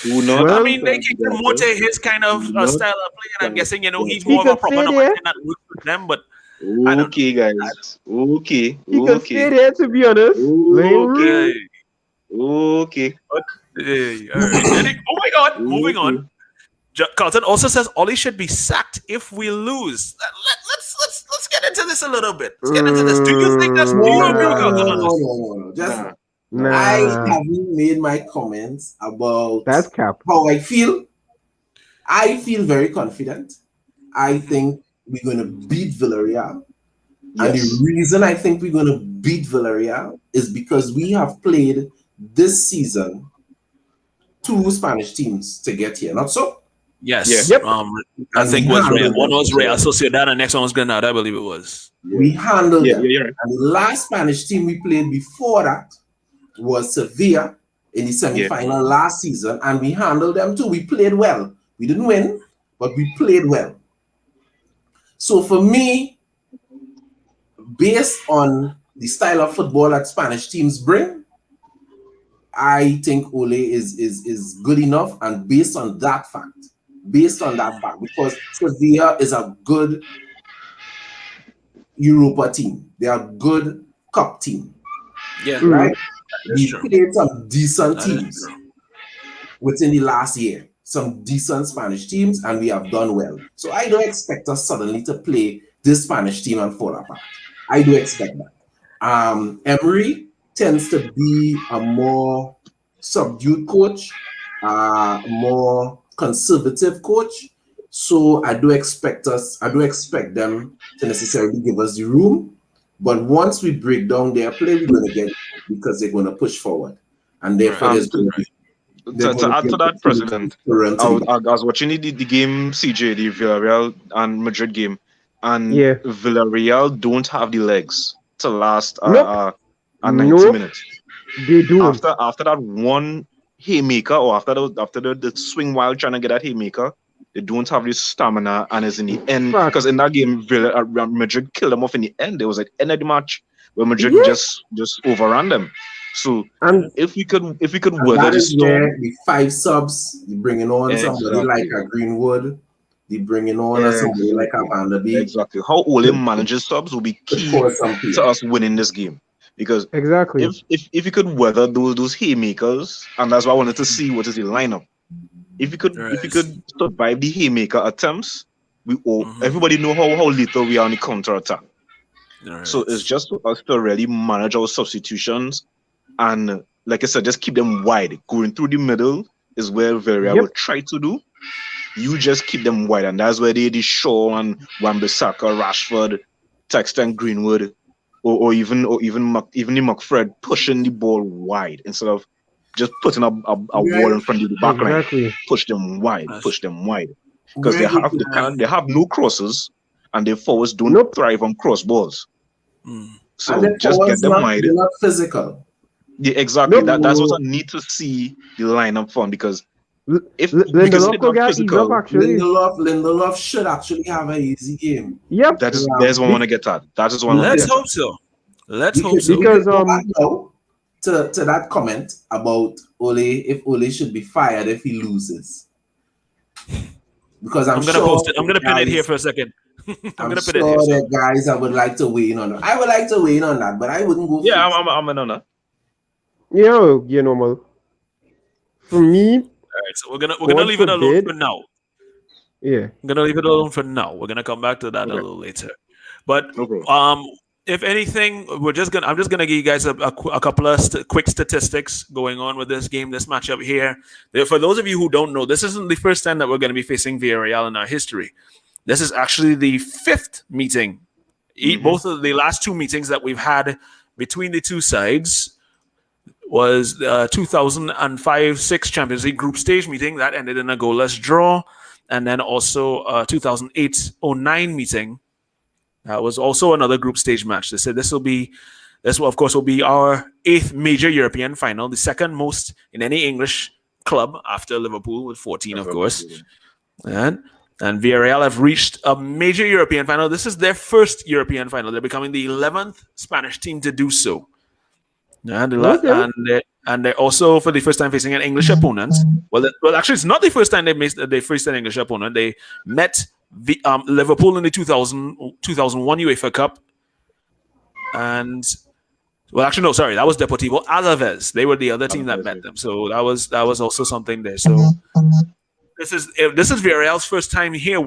I mean, they can promote his kind of style of play, and I'm guessing he's more of a proper number 10 that works with them. But okay, guys. Okay. He can stay there, to be honest. Okay. All right. Oh my God! Moving on. Carlton also says Ollie should be sacked if we lose. Let's get into this a little bit. Let's get into this. Do you think that's? Do you agree with Carlton on this? No. I haven't made my comments about that's cap. How I feel. I feel very confident. I think we're going to beat Villarreal. Yes. And the reason I think we're going to beat Villarreal is because we have played this season 2 Spanish teams to get here. Not so? Yes. Yep. I think one was Real Sociedad and the next one was Granada, I believe it was. We handled them. Yeah. And the last Spanish team we played before that was Sevilla in the semi-final last season, and we handled them too. We played well. We didn't win, but we played well. So for me, based on the style of football that Spanish teams bring, I think Ole is good enough, and based on that fact, because Sevilla is a good Europa team, they are a good cup team, Yeah, right? that is We true. played some decent That is teams true. within the last year, some decent Spanish teams, and we have done well. So I don't expect us suddenly to play this Spanish team and fall apart. I do expect that. Emery tends to be a more subdued coach, more conservative coach. So I do expect them to necessarily give us the room. But once we break down their play, we're going to get it because they're going to push forward. And therefore, Right. Um, to, they're going to add be to that, opportunities President, to run to the back. I was watching the game CJ, the Villarreal and Madrid game, and Yeah. Villarreal don't have the legs to last Nope. 90 Nope. minutes. They don't. After that one haymaker, or after the swing while trying to get that haymaker, they don't have the stamina, and it's in the end, because Facts. in that game Madrid killed them off in the end. There was an end of the match where Madrid Yeah. just overran them. So And if we could And weather that the is storm. where the five subs, the bringing on somebody like Exactly. a Greenwood, the bringing on somebody like a Exactly. Van der Beek Exactly. How Ole could, manages subs will be could key cause some to pain. us winning this game. Because exactly. if you could weather those haymakers, and that's why I wanted to see what is the lineup. If you Right. could survive the haymaker attempts, we all Mhm. everybody know how little we are on the counter attack. So it's Right. just for us to really manage our substitutions, and like I said, just keep them wide. Going through the middle is where Villarreal will Yep. try to do. You just keep them wide, and that's where the Shaw and Wan-Bissaka, Rashford, Texton, Greenwood, even the McFred pushing the ball wide instead of just putting a wall Greg, in front of the back line. Exactly. Push That's them wide, because Greg, you they have no crosses, and their forwards don't Nope. thrive on cross balls. mm. and So the just get forwards them wide. they're not physical. Yeah, exactly. Nope. That's what I So need to see the lineup from, because L- if we can see Lindelof they're could not get ease up physical, actually. Lindelof should actually have an easy game. Yep. there's what I want to Be- get at. That is what I want to Let's get Because at. hope so. Let's we hope could so. we because could go back now to that comment about Ole, if Ole should be fired if he loses. Because I'm I'm gonna post sure it. I'm gonna pin it here for a second. I'm I'm gonna pin it here. sure So there are guys that would like to weigh in on that. I would like to weigh in on that, but I wouldn't go Yeah, first. I'm in on that. you know, Mal, for me, all right. So we're gonna God leave it alone forbid. for now. Yeah. I'm gonna leave it alone for now. We're gonna come back to that a Okay. little later. But Okay. if anything, I'm just gonna give you guys a couple of quick statistics going on with this game, this matchup here. For those of you who don't know, this isn't the first time that we're gonna be facing Villarreal in our history. This is actually the fifth meeting. Both of the last two meetings that we've had between the two sides was 2005-06 Champions League group stage meeting that ended in a goalless draw, and then also 2008-09 meeting that was also another group stage match. They said this will of course will be our eighth major European final, the second most in any English club after Liverpool with 14, of course. And Villarreal have reached a major European final. This is their first European final. They're becoming the 11th Spanish team to do so. Okay. And they're also for the first time facing an English opponent. Well, actually, it's not the first time they faced an English opponent. They met Liverpool in the 2001 UEFA Cup, and well, actually, no, sorry, that was Deportivo Alaves. They were the other team that met them. So that was also something there. So this is Villarreal's first time here.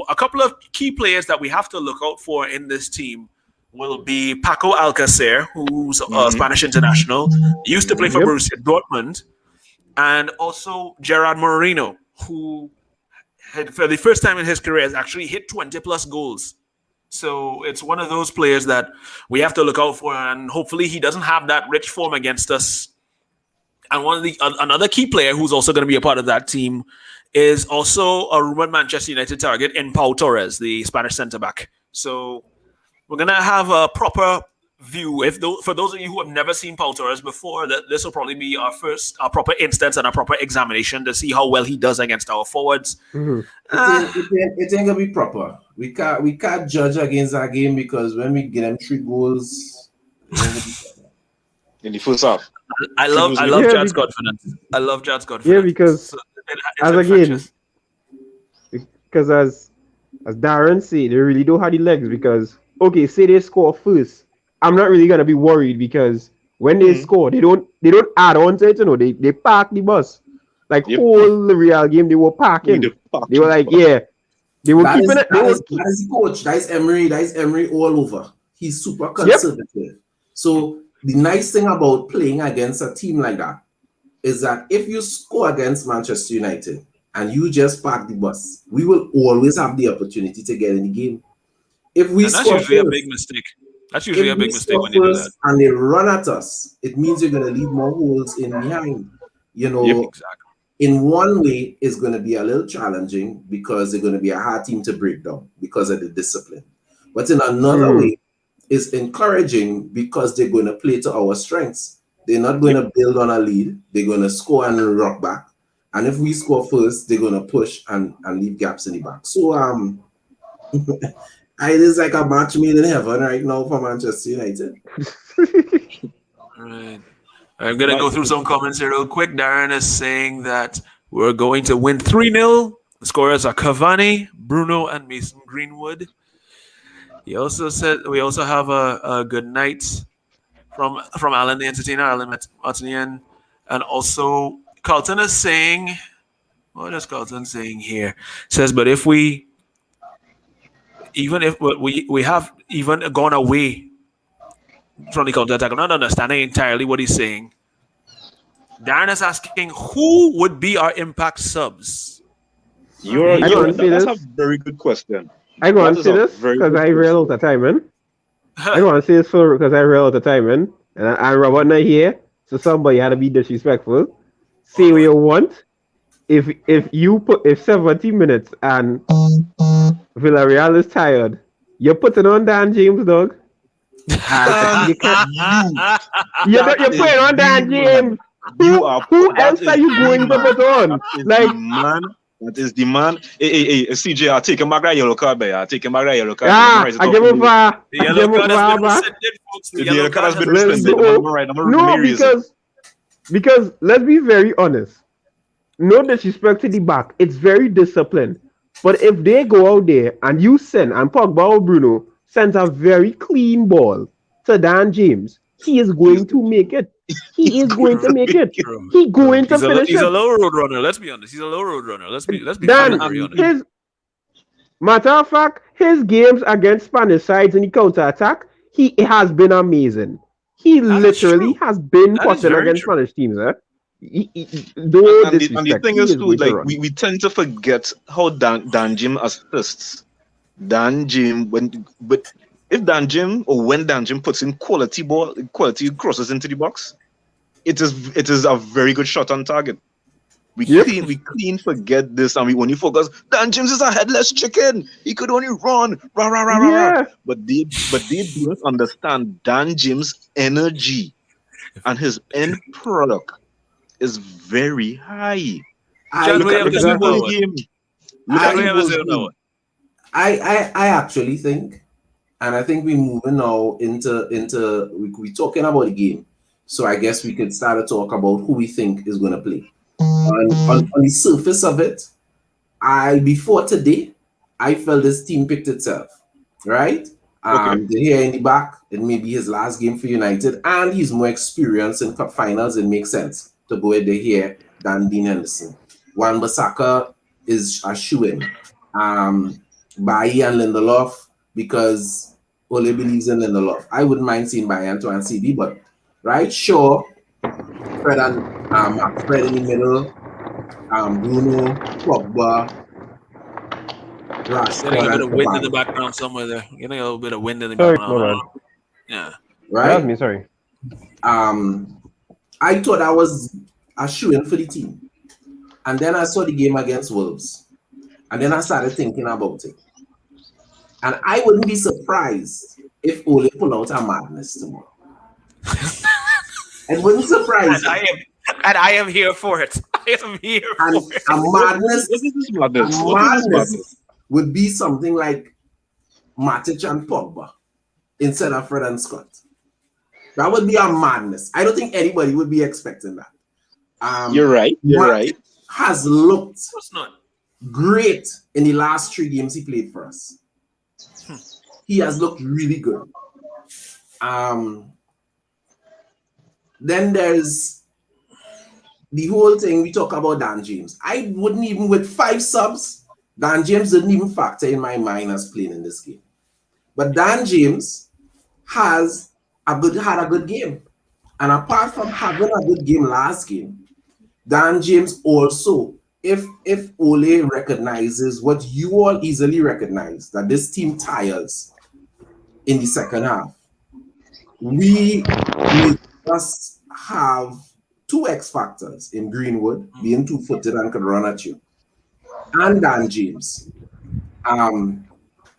A couple of key players that we have to look out for in this team will be Paco Alcacer, who's a Spanish international, used to play for Yep. Borussia Dortmund, and also Gerard Moreno, who had, for the first time in his career, has actually hit 20 plus goals. So it's one of those players that we have to look out for, and hopefully he doesn't have that rich form against us. And another key player who's also going to be a part of that team is also a rumored Manchester United target in Pau Torres, the Spanish centre back. So we're going to have a proper view, for those of you who have never seen Paul Torres before, that this will probably be our first proper instance and a proper examination to see how well he does against our forwards. Mhm. It ain't gonna be proper. We can't judge against that game because when we get them 3 goals, it ain't gonna be proper. in the first half. I love Yeah, Jad's confidence. I love Jad's Yeah, confidence. because So it's as again, infectious. because as Darren said, they really don't have the legs. Because okay, say they score first, I'm not really gonna be worried because when they Mhm. score, they don't add on to it. They park the bus. Like Yep. whole the Real game, they were With the parking. They were fucking like, bus. yeah, they were That keeping is it. They that were is that is the coach. That is Emery. That is Emery all over. He's super yep. conservative. So the nice thing about playing against a team like that is that if you score against Manchester United and you just park the bus, we will always have the opportunity to get in the game. If we And that's score usually a big first, mistake. That's usually if a we big mistake score when they do that. first and they run at us, it means you're gonna leave more holes in behind. You Yep. know, Exactly. in one way, it's gonna be a little challenging because they're gonna be a hard team to break down because of the discipline. But in another Mhm. way, it's encouraging because they're going to play to our strengths. They're not going Yep. to build on a lead. They're going to score and rock back. And if we score first, they're going to push and leave gaps in the back. So it is like a match made in heaven right now for Manchester United. All right. I'm gonna But go through some comments here real quick. Darren is saying that we're going to win 3-0. The scorers are Cavani, Bruno, and Mason Greenwood. He also said we also have a good night from Alan the Entertainer, Alan Martinian, and also Carlton is saying, what is Carlton saying here? Says, but if we even if we have even gone away from the counter attack, I'm not understanding entirely what he's saying. Darren is asking who would be our impact subs. I go and say that's a this. very good question. I go That and is say a this very because good I ran out question. of time, man. I go and say this for because I ran out of time, man. And Robert not here, so somebody had to be disrespectful. Oh Say what Lord. you want. If 70 minutes and Villarreal is tired, you're putting on Dan James, dog. And Dan, you can't. you, You're that not. You're is putting on the Dan man. James. Who That else are is you the going to man. put on? That is Like the man. That is the man. Hey, CJ, I'll take him back that yellow card, babe. I'll take him back that yellow card. I'm gonna write it I off give for him you. VAR. The I yellow give him card has been VAR back. rescinded, folks. The The yellow yellow card card has has been been Let's rescinded. rescinded. I'm go. gonna write. I'm gonna No, erase it. because let's be very honest. No disrespect to the back. It's very disciplined. But if they go out there and you send and Pogba or Bruno sends a very clean ball to Dan James, he is He's going to make it. He he's is going going True, to to make make it. it. true, He true. going to finish He's a it. low road runner. Let's be honest. He's a low road runner. Let's be And Dan, very and honest. his matter of fact, his games against Spanish sides in the counter attack, he has been amazing. He That is literally true. has been That is potting very against true. Spanish teams. No and the disrespect, thing he is is too, going to like run. we tend to forget how Dan Jim assists. Dan Jim but if Dan Jim or when Dan Jim puts in quality crosses into the box, it is a very good shot on target. We Yep. clean forget this and we only focus. Dan James is a headless chicken. He could only run, rah rah rah rah rah. Yeah. But they don't understand Dan James' energy and his end product is very high. Chad, I what do you have to Look at say the on whole that Exactly. one? game. Look Chad, at what the do you have to whole say on that game. one? I actually think, and I think we're moving now into we talking about the game. So I guess we could start to talk about who we think is going to play. On the surface of it, I before today, I felt this team picked itself, right? Okay. The here in the back, it may be his last game for United, and he's more experienced in cup finals. It makes sense to go with the here than Dean Henderson. Wan Bissaka is a shoe-in. Bailly and Lindelof because Ole believes in Lindelof. I wouldn't mind seeing Bailly and CB, but right, sure, Fred and Fred in the middle, Bruno, Pogba, Getting a Rashford, bit and of wind in the Cavani, background somewhere there. Getting a little bit of wind in the Sorry, background. my I don't bad. know. Yeah. That was right? me, sorry. I thought I was a shoe-in for the team. And then I saw the game against Wolves. And then I started thinking about it. And I wouldn't be surprised if Ole pull out a madness tomorrow. It wouldn't surprise And me. I am here for it. I am here And for it. a What madness, is this a madness? What is this madness? madness would be something like Matic and Pogba instead of Fred and Scott. That would be a madness. I don't think anybody would be expecting that. You're right. You're Matic right. has looked Of course not. great in the last 3 games he played for us. He has looked really good. Then there's the whole thing we talk about Dan James. I wouldn't even, with 5 subs, Dan James didn't even factor in my mind as playing in this game. But Dan James had a good game. And apart from having a good game last game, Dan James also, if Ole recognizes what you all easily recognize, that this team tires in the second half, we just have 2 X factors in Greenwood, being 2-footed and could run at you, and Dan James.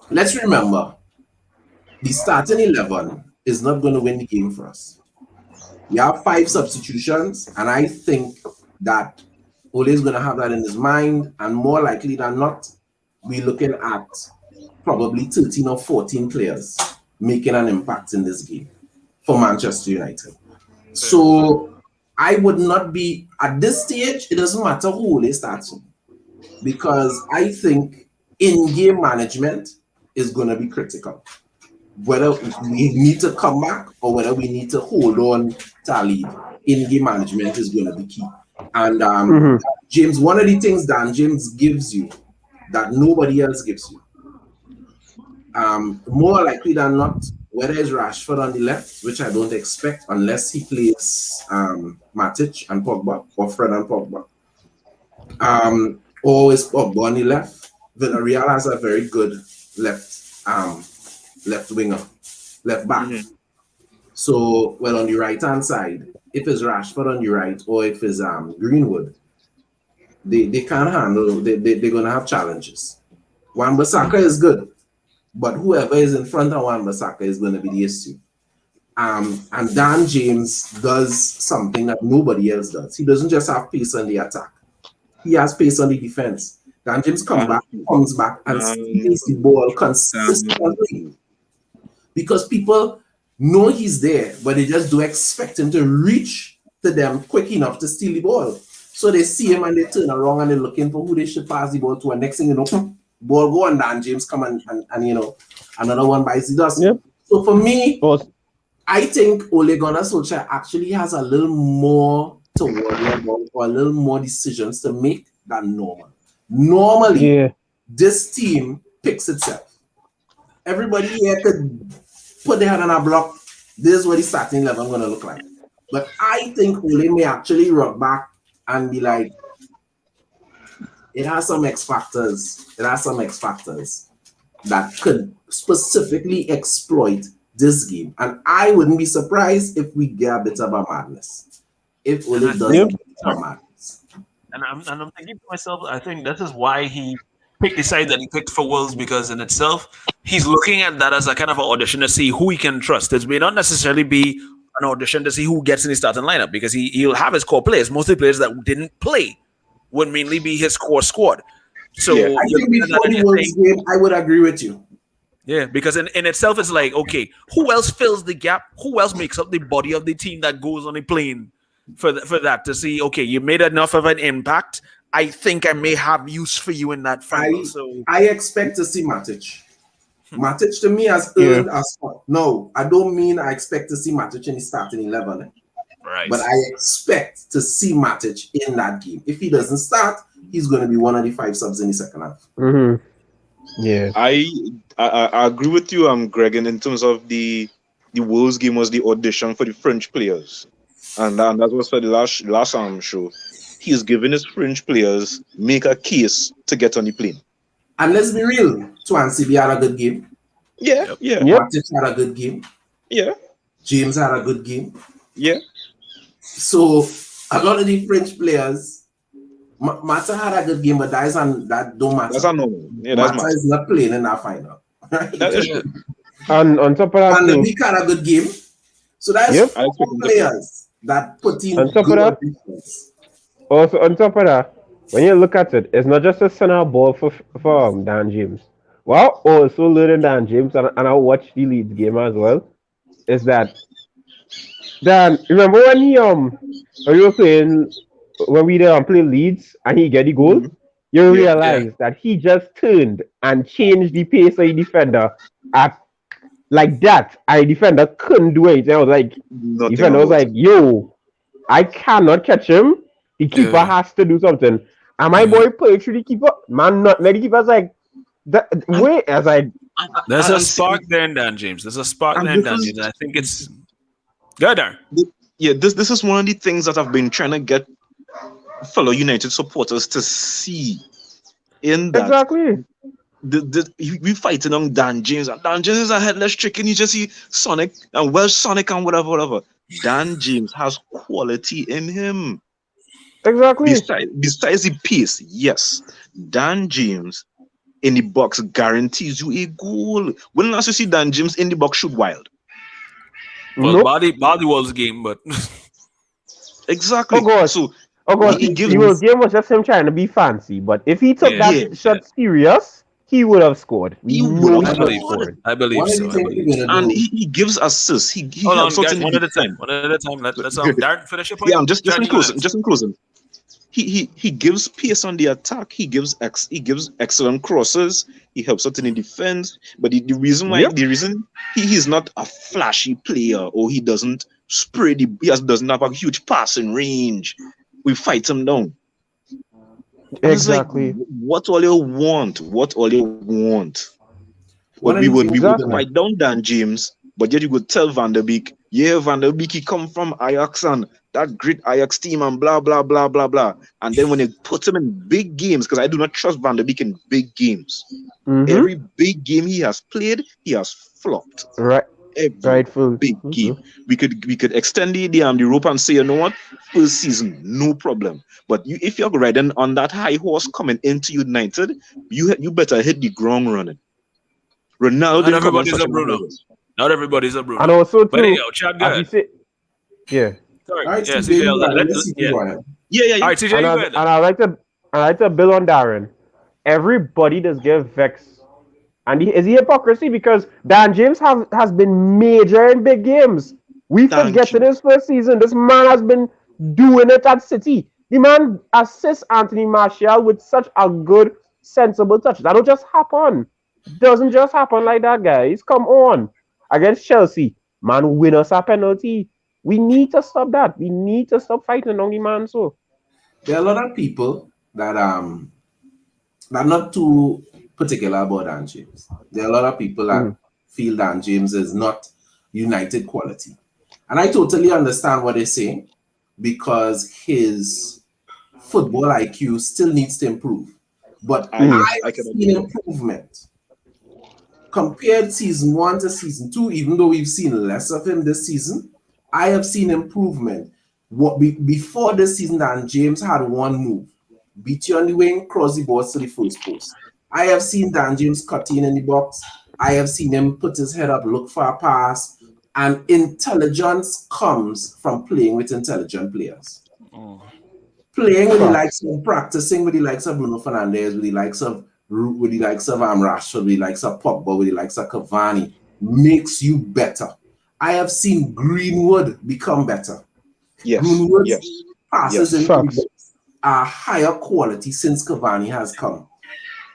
Let's remember, the starting 11 is not going to win the game for us. We have 5 substitutions, and I think that Ole is going to have that in his mind, and more likely than not, we're looking at probably 13 or 14 players making an impact in this game for Manchester United. So I would not be, at this stage, it doesn't matter who Ole starts with, because I think in-game management is going to be critical. Whether we need to come back or whether we need to hold on to our lead, in-game management is going to be key. And James, one of the things Dan James gives you that nobody else gives you, more likely than not, whether it's Rashford on the left, which I don't expect unless he plays Matic and Pogba, or Fred and Pogba, or is Pogba on the left. Villareal has a very good left winger, left back. So, well, on the right-hand side, if it's Rashford on the right or if it's Greenwood, they can't handle, they're going to have challenges. Wan-Bissaka is good, but whoever is in front of Wan-Bissaka is going to be the issue. And Dan James does something that nobody else does. He doesn't just have pace on the attack. He has pace on the defense. Dan James comes back and steals the ball consistently. Because people know he's there, but they just don't expect him to reach to them quick enough to steal the ball. So they see him and they turn around and they're looking for who they should pass the ball to. And next thing you know, ball go and Dan James come and another one bites the dust. Yep. So for me, I think Ole Gunnar Solskjaer actually has a little more to worry about, or a little more decisions to make than normal. Normally, this team picks itself. Everybody here could put their hand on a block. This is what the starting 11 going to look like. But I think Ole may actually rock back and be like, it has some X factors. It has some X factors that could specifically exploit this game. And I wouldn't be surprised if we get a bit of a madness. If Ole does a bit of madness. And I'm thinking to myself, I think this is why he picked the side that he picked for Wolves, because in itself, he's looking at that as a kind of an audition to see who he can trust. It may not necessarily be an audition to see who gets in the starting lineup, because he'll have his core players. Mostly players that didn't play would mainly be his core squad. So I think before the Wolves game, I would agree with you. Yeah, because in itself, it's like, okay, who else fills the gap? Who else makes up the body of the team that goes on a plane for that to see, okay, you made enough of an impact. I think I may have use for you in that final. I expect to see Matic. Matic to me has earned a spot. No, I don't mean I expect to see Matic in the starting 11. Right. But I expect to see Matic in that game. If he doesn't start, he's going to be one of the 5 subs in the second half. Mm-hmm. Yeah. I agree with you, Greg, in terms of the Wolves game was the audition for the French players. And that was for the last show. He's given his French players make a case to get on the plane. And let's be real, Twansby had a good game. Yeah. Matic had a good game. Yeah. James had a good game. Yeah. So a lot of the French players, Mata had a good game, but that don't matter. That's not normal. Yeah, that's Mata is not playing in that final. That is Yeah. true. And on top of that Van der too, Beek had a good game. So that's yep. I expect four him to play. players that put On in top of good on that, defense. also on top of that, when you look at it, it's not just a center ball for Dan James. Well, also learning Dan James, and I watched the Leeds game as well. Is that Dan? Remember when when we were playing when we played Leeds and he get the goal? Hmm. You Yeah, Yeah. realize that he just turned and changed the pace of the defender at like that. And the defender couldn't do anything. I was like, nothing defender was about like, it. yo, I cannot catch him. The keeper Yeah. has to do something. And my Yeah. boy played through the keeper. Man, not the keeper's like, And wait, as I There's a and see, spark there in Dan James. There's a spark and there in this Dan is James. And I think it's good there. yeah, this is one of the things that I've been trying to get fellow United supporters to see in that exactly. we fighting on Dan James, and Dan James is a headless chicken. You just see Sonic and well Sonic and whatever. Dan James has quality in him. Exactly. Besides the pace, yes. Dan James in the box guarantees you a goal. When last you see Dan James in the box shoot wild? Well, Nope. body was game, but Oh Exactly. gosh. So Oh he, gosh. he One gives The whole game was just him trying to be fancy. But if he took yeah, that yeah, yeah. shot serious, he would have scored. We he would know have he I would have believe scored. so. scored. I believe of the so. I things believe we're so. gonna And do. he gives assists. He Hold helps on, out guys. in the One at a defense. time. One at a time. Let's Good. Darren finish your Yeah, point. I'm just in Chinese closing. lines. Just in closing. He gives pace on the attack. He gives excellent crosses. He helps out in the defense. But Yep. the reason he's not a flashy player or he doesn't doesn't have a huge passing range. We fight him down. And it's like, Exactly. what all you want? What all you want? But One of the we things would we're Exactly. gonna fight down Dan James, but yet you could tell Van der Beek, yeah, Van der Beek, he come from Ajax and that great Ajax team and blah blah blah blah blah. And then when they put him in big games, because I do not trust Van der Beek in big games. Mm-hmm. Every big game he has played, he has flopped. Right. Every Rightful. big Mm-hmm. game. We could extend the Europa and say, you know what, first season, no problem. But if you're riding on that high horse coming into United, you better hit the ground running. Ronaldo Not didn't come on everybody's such a a high Bruno. horse. Not everybody's a And Bruno. also But too, anyhow, Chad, as you good. say, yeah. Sorry. all right, Yeah, CJ, CJ. you got it. Let's see Yeah. Brian. Yeah. All right, CJ, And you go ahead then. I like to build on Darren. Everybody does give Vex. And is he hypocrisy? Because Dan James has been major in big games. We Thank forget in you. his first season, this man has been doing it at City. The man assists Anthony Martial with such a good, sensible touch. That don't just happen. Doesn't just happen like that, guys. Come on. Against Chelsea, man, win us a penalty. We need to stop that. We need to stop fighting on the man. So, There are a lot of people that not too particular about Dan James. There are a lot of people that mm, feel Dan James is not United quality. And I totally understand what they're saying because his football IQ still needs to improve. But mm, I I have can seen agree. improvement compared season one to season two, even though we've seen less of him this season. I have seen improvement. Before this season, Dan James had one move: beat you on the wing, cross the ball to the first post. I have seen Dan James cut in the box. I have seen him put his head up, look for a pass, and intelligence comes from playing with intelligent players. Playing with the facts. likes of practicing with the likes of Bruno Fernandez, with the likes of with the likes of Rashford, with the likes of Pogba, with the likes of Cavani makes you better. I have seen Greenwood become better. Yes, Greenwood's yes, passes yes. in Facts. are higher quality since Cavani has come.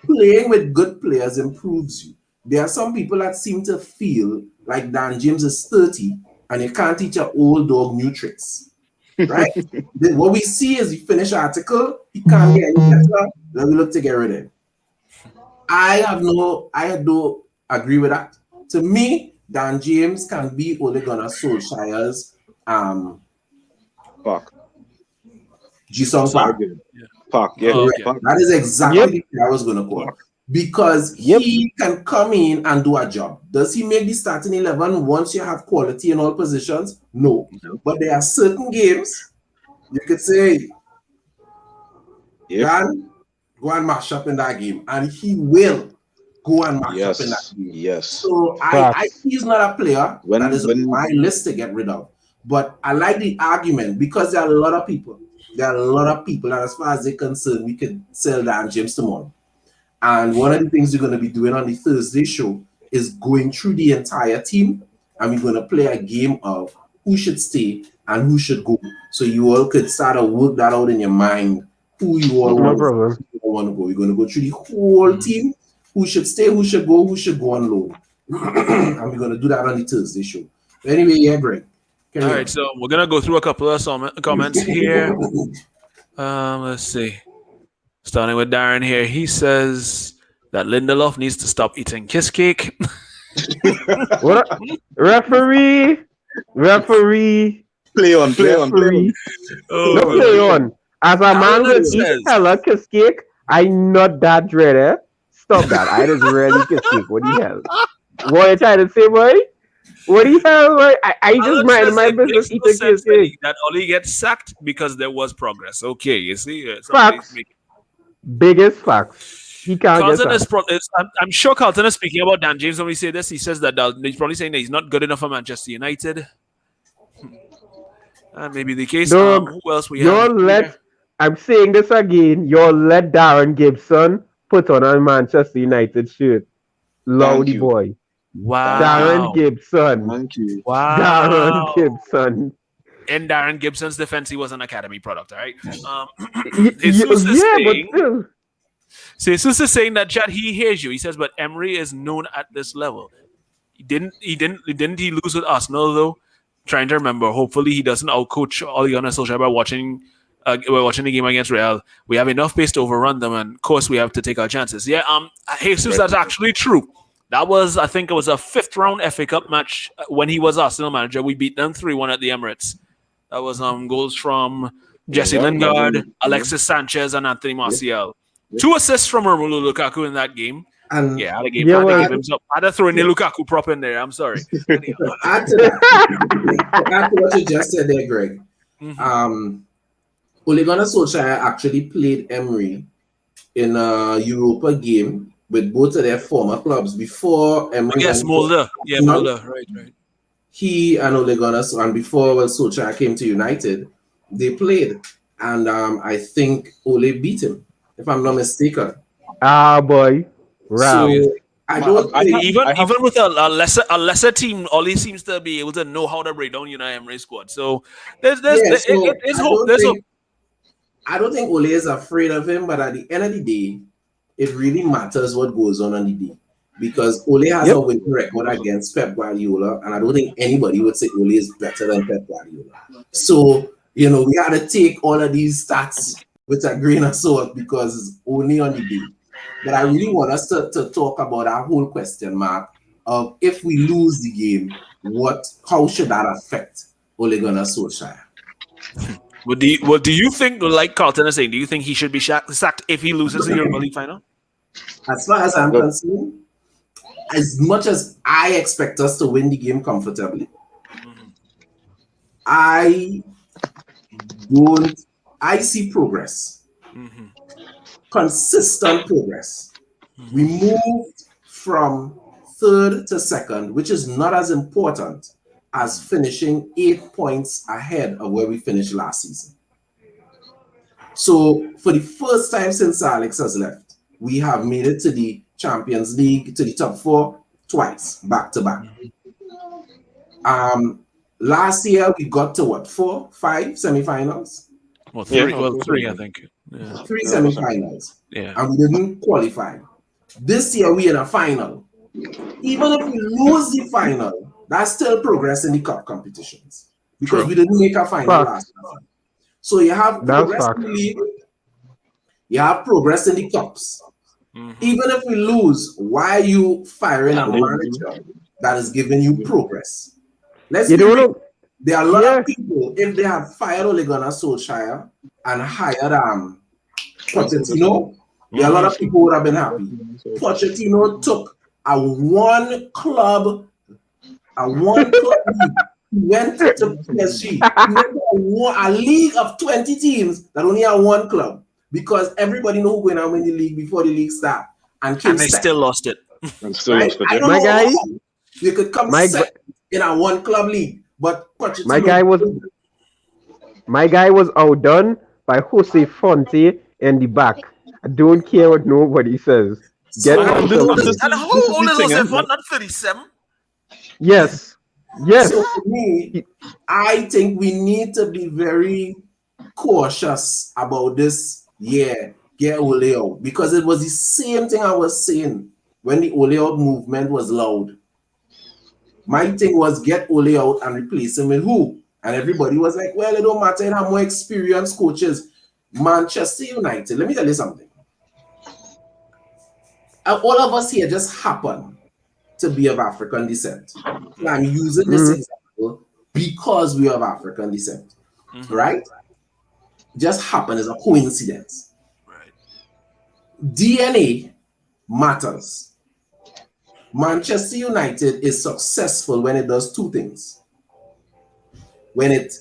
Playing with good players improves you. There are some people that seem to feel like Dan James is 30 and you can't teach an old dog new tricks, right? Then what we see is you finish an article, he can't get any better, then we look to get rid of him. I don't agree with that. To me, Dan James can be Ole Gunnar Solskjaer's Park. Jisung So, Park. Argument. Park, yeah. oh, Correct. okay. Park. That is exactly Yep. the thing I was going to call. Park. Because Yep. he can come in and do a job. Does he make the starting 11 once you have quality in all positions? No. No. But there are certain games you could say, Yep. Dan, go and mash up in that game. And he will. go and match up in that Yes, game. yes. So I Facts. he's not a player that is on my list to get rid of. But I like the argument because there are a lot of people. There are a lot of people, and as far as they're concerned, we could sell Dan James tomorrow. And one of the things we're going to be doing on the Thursday show is going through the entire team, and we're going to play a game of who should stay and who should go. So you all could start to work that out in your mind, who you all No want to, problem. go. We're going to go through the whole team, who should stay, who should go on loan. And we're going to do that on the Thursday show. But anyway, yeah, Greg. All right, so we're gonna go through a couple of comments here. Let's see. Starting with Darren here, he says that Lindelof needs to stop eating kiss cake. What? Referee. Play on. Referee. Oh, No play on. As a man Alan with eat says- hella kiss cake, I not that dread, eh? Stop that. I just really kiss cake. What the hell? What you trying to say, boy? What the hell, boy? I just Alan mind says my it business makes no eating kiss sense cake. that Oli gets sacked because there was progress. Okay, you see, Facts. Biggest facts. He can't get Carlton that. I'm sure Carlton is speaking about Dan James when we say this. He says that he's probably saying that he's not good enough for Manchester United. That may be the case. Dog, Who else we You'll have? let, I'm saying this again, you'll let Darren Gibson put on a Manchester United shirt. Loudy you. boy. Wow. Darren Gibson. Thank you. Wow. Darren Gibson. In Darren Gibson's defense, he was an academy product, all right? Yeah, but still. Jesus is saying that Chad, he hears you. He says, but Emery is known at this level. Didn't he lose with Arsenal though? Trying to remember. Hopefully he doesn't outcoach Ole Gunnar Solskjaer by watching the game against Real. We have enough pace to overrun them, and of course we have to take our chances. Yeah, Jesus, that's actually true. That was, I think it was a 5th round FA Cup match when he was Arsenal manager. We beat them 3-1 at the Emirates. That was goals from Jesse Lingard, Alexis Sanchez, and Anthony Martial. 2 assists from Romelu Lukaku in that game. And Yeah, I had to throw in the Lukaku prop in there. I'm sorry. add to that, add to what you just said there, Greg. Ole Gunnar Solskjaer actually played Emery in a Europa game with both of their former clubs before Emery. Yes, Mulder. Yeah, Mulder. Right. He and Ole Gunnar, and before Solskjaer came to United, they played, and I think Ole beat him, if I'm not mistaken. Ah, boy. Wow. So I don't think Even with a lesser team, Oli seems to be able to know how to break down United Emery squad. So there's hope. There's hope. I don't think Ole is afraid of him, but at the end of the day, it really matters what goes on the day. Because Ole has a winning record against Pep Guardiola, and I don't think anybody would say Ole is better than Pep Guardiola. So, we got to take all of these stats with a grain of salt because it's only on the day. But I really want us to talk about our whole question mark of if we lose the game, how should that affect Ole Gunnar Solskjaer? What do you think, like Carlton is saying, do you think he should be sacked if he loses the Europa League final? As far as I'm concerned, as much as I expect us to win the game comfortably, I see progress. Consistent progress. We moved from 3rd to 2nd, which is not as important as finishing 8 points ahead of where we finished last season. So for the first time since Alex has left, we have made it to the Champions League, to the top 4 twice, back to back. Last year we got to 4, 5 semifinals? Well, 3, I think. Yeah. 3 semifinals. Yeah. And we didn't qualify. This year we're in a final. Even if we lose the final, that's still progress in the cup competitions. Because we didn't make a final last year. So you have progress in the league, you have progress in the cups. Even if we lose, why are you firing a manager that is giving you progress? Let's be real. There are a lot of people, if they have fired Ole Gunnar Solskjaer and hired Pochettino, there are a lot of people who would have been happy. Pochettino took a one club league. He went to PSG. He went to a league of 20 teams that only had one club because everybody know who going to win the league before the league start. And they still lost it. And still right? lost it, I yeah? don't My know guy, how we could come my second gr- in a one club league, but my Pochettino. guy was my guy was outdone by Jose Fonte in the back. I don't care what nobody says. Get So, And out this of is here. this And is how this is old the is thing, Jose eh? Font? Not 37. Yes, so yes. for me, He- I think we need to be very cautious about this. Yeah, get Ole out because it was the same thing I was saying when the Ole out movement was loud. My thing was get Ole out and replace him with who? And everybody was like, well, it don't matter. You have more experienced coaches. Manchester United, let me tell you something. All of us here just happen to be of African descent. And I'm using this mhm. example because we are of African descent, right? Just happen as a coincidence. Right. DNA matters. Manchester United is successful when it does two things. When it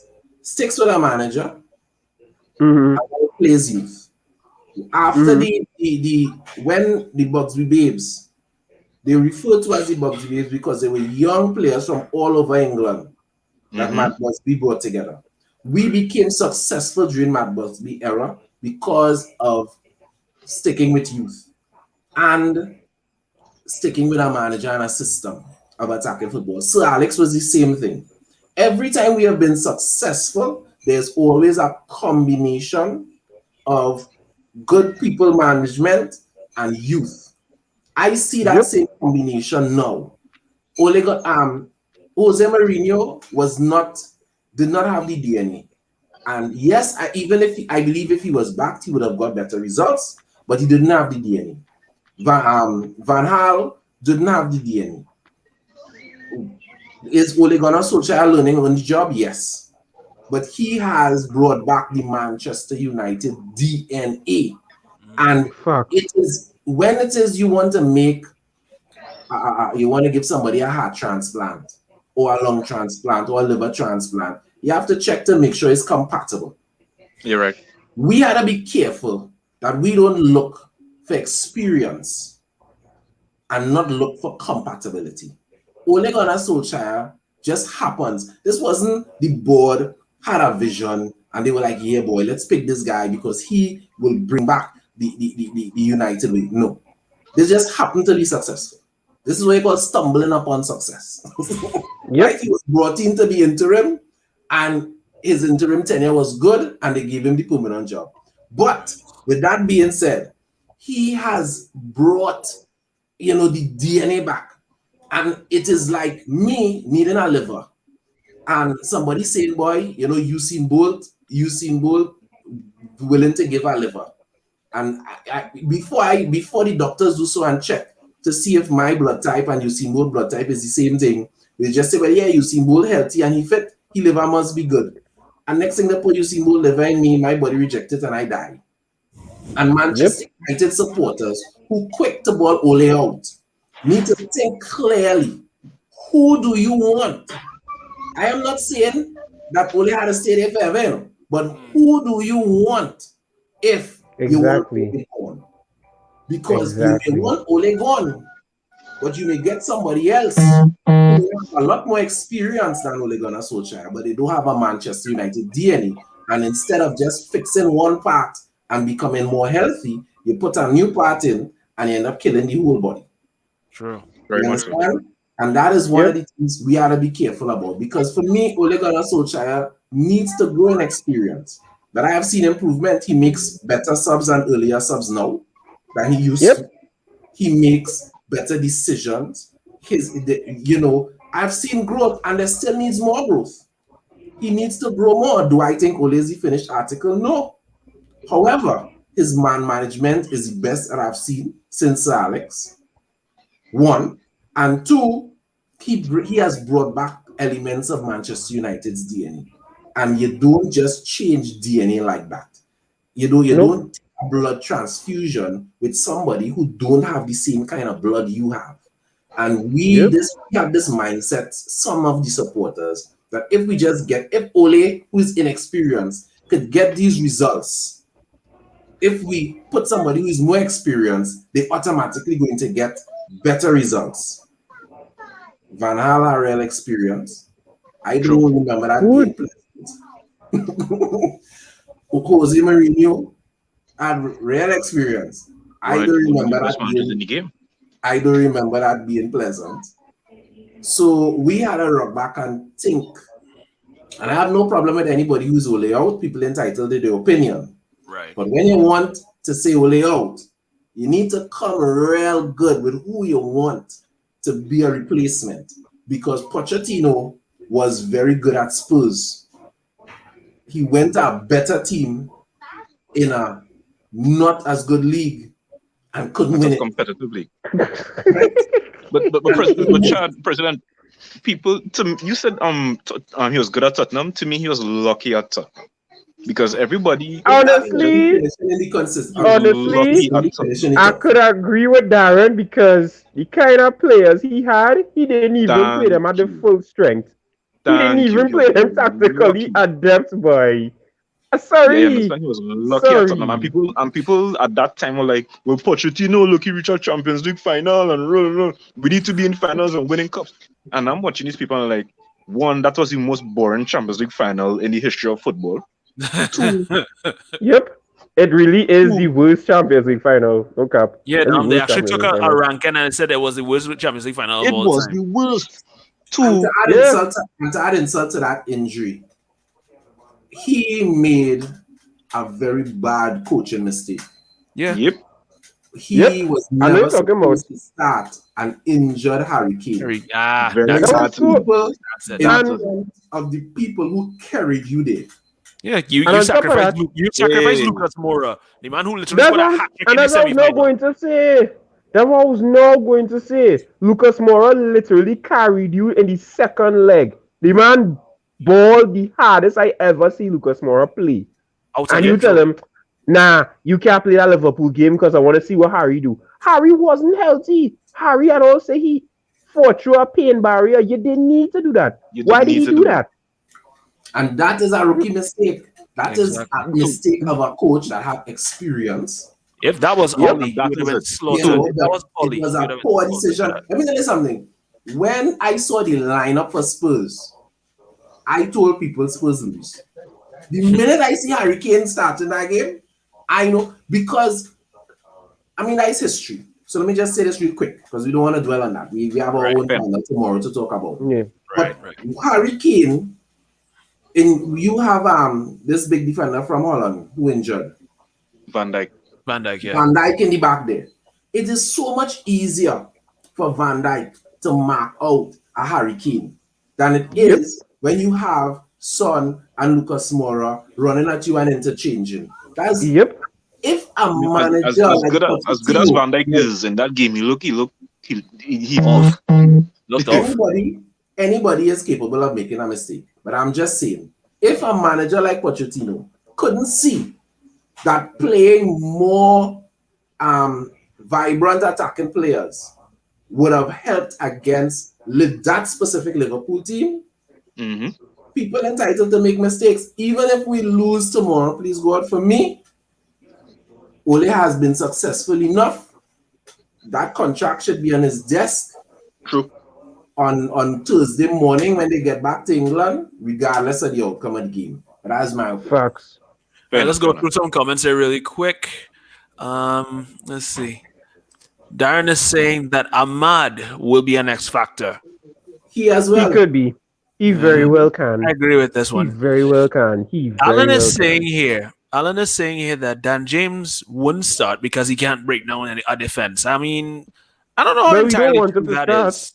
sticks with a manager Mhm. and when it plays youth. After Mhm. the when the Bugsby Babes, they refer to as the Bugsby Babes because they were young players from all over England that Mm-hmm. Matt Busby brought together. We became successful during Matt Busby era because of sticking with youth and sticking with a manager and a system of attacking football. Sir Alex was the same thing. Every time we have been successful, there's always a combination of good people management and youth. I see that Yep. same combination now. Ole got, Jose Mourinho did not have the DNA. And yes, even if I believe if he was backed, he would have got better results, but he didn't have the DNA. Van Gaal didn't have the DNA. Is Ole Gunnar Solskjaer learning on the job? Yes. But he has brought back the Manchester United DNA. And Fuck. it is when it is you want to make, you want to give somebody a heart transplant or a lung transplant or a liver transplant, you have to check to make sure it's compatible. You're right. We had to be careful that we don't look for experience and not look for compatibility. Ole Gunnar Solskjaer just happens. This wasn't the board had a vision and they were like, yeah, boy, let's pick this guy because he will bring back the United way. No, they just happened to be successful. This is what you call stumbling upon success. Right? Yep. He was brought in to be interim and his interim tenure was good and they gave him the permanent job. But with that being said, he has brought, the DNA back. And it is like me needing a liver and somebody saying, boy, Usain Bolt willing to give a liver. And before the doctors do so and check to see if my blood type and Usain Bolt blood type is the same thing, they just say, well, yeah, Usain Bolt healthy and he fit, he liver must be good. And next thing they put Usain Bolt liver in me, my body reject it and I die. And Yep. Manchester United supporters who quick to ball Ole out need to think clearly. Who do you want? I am not saying that Ole had to stay there forever, but who do you want if you want Exactly. Ole gone? Because you may Exactly. want Ole gone, but you may get somebody else who may have a lot more experience than Ole Gunnar Solskjaer, but they don't have a Manchester United DNA. And instead of just fixing one part and becoming more healthy, you put a new part in and you end up killing the whole body. True. Very You much so. understand? And that is one of Yep. the things we ought to be careful about. Because for me, Ole Gunnar Solskjaer needs to grow in experience. But I have seen improvement. He makes better subs than earlier subs now than he used to. Yep. He makes better decisions. I've seen growth and there still needs more growth. He needs to grow more. Do I think Ole is the finished article? No. However, his man management is the best that I've seen since Sir Alex. One. And two, he has brought back elements of Manchester United's DNA. And you don't just change DNA like that. You Nope. don't take a blood transfusion with somebody who don't have the same kind of blood you have. And Yep. we have this mindset, some of the supporters, that if Ole, who is inexperienced, could get these results, if we put somebody who is more experienced, they automatically going to get better results. Van Gaal had real experience. I True. don't remember that Good. being pleasant. Jose Mourinho had real experience. I don't One of the remember best that managers in being the game. I don't remember that being pleasant. So we had to rock back and think. And I have no problem with anybody who's Ole out, people entitled to their opinion. Right. But when you want to say Ole out, you need to come real good with who you want to be a replacement. Because Pochettino was very good at Spurs. He went to a better team in a not as good league and couldn't Not win as it. competitively. Right? But Chad, President, people, you said he was good at Tottenham. To me, he was lucky at Tottenham because everybody just Honestly, he was honestly, lucky at Tottenham. I could agree with Darren because the kind of players he had, he didn't even play them Thank at the you, full strength. He didn't thank you. even He was play them tactically lucky. at depth, boy. Yeah, I Sorry. understand. He was lucky at Tottenham, and Sorry. people at that time were like, "Well, Pochettino, look, he reached a Champions League final, and we need to be in finals and winning cups." And I'm watching these people and like, one, that was the most boring Champions League final in the history of football. Two, Yep. It really is the two, worst Champions League final. No cap. Yeah, That's the they worst actually Champions took League a final. ranking and said it was the worst Champions League final of it all was time. the worst. And to Two, add Yeah. insult to that injury, he made a very bad coaching mistake. Yeah. yep, He Yep. was I know never you're talking about. supposed to start an injured Harry Kane. very That That's was bad it. to me. so. People That's it. in That And was front of the people who carried you there. Yeah, and you on top of sacrificed that, Lucas hey, Moura, the man who literally that's scored a what hat trick and in the that's what I was not semi-final. going to say. That's what I was not going to say. Lucas Moura literally carried you in the second leg. The man balled the hardest I ever see Lucas Moura play. Out And of you yep, tell control. him, nah, you can't play that Liverpool game because I want to see what Harry do. Harry wasn't healthy. Harry had all say he fought through a pain barrier. You didn't need to do that. you Why didn't did need he to do do that. that? And that is a rookie mistake. That is Exactly. a mistake of a coach that had experience. If that was Yep. Ollie, he That would have is been it. You slaughtered. So know, If that but was it Ollie, was he would a have been poor slaughtered for decision. that. Let me tell you something. When I saw the lineup for Spurs, I told people Spurs lose. The minute I see Harry Kane starting that game, I know because that is history. So let me just say this real quick because we don't want to dwell on that. We have our Right, own fair. panel tomorrow to talk about. Yeah. right, But right. Harry Kane, you have this big defender from Holland who injured. Van Dijk. Van Dijk, yeah. Van Dijk in the back there. It is so much easier for Van Dijk to mark out a Harry Kane than it Yep. is when you have Son and Lucas Moura running at you and interchanging. That's Yep. if a I mean, manager as like good as Pochettino, Van Dijk is in that game, he Off. Looked off. anybody is capable of making a mistake. But I'm just saying, if a manager like Pochettino couldn't see that playing more vibrant attacking players would have helped against that specific Liverpool team, hmm people entitled to make mistakes. Even if we lose tomorrow, please God, for me, Ole has been successful enough. That contract should be on his desk True. on Thursday morning when they get back to England, regardless of the outcome of the game. But that's my opinion. Facts. All Fair right, let's enough. go Fair through enough. some comments here really quick. Let's see. Darren is saying that Ahmad will be an X factor. He as He well. could be. He very well can. I agree with this He one. very well can. He Alan very is well saying can. here. Alan is saying here that Dan James wouldn't start because he can't break down a defense. I mean, I don't know how But we don't entirely want him true to that start. is.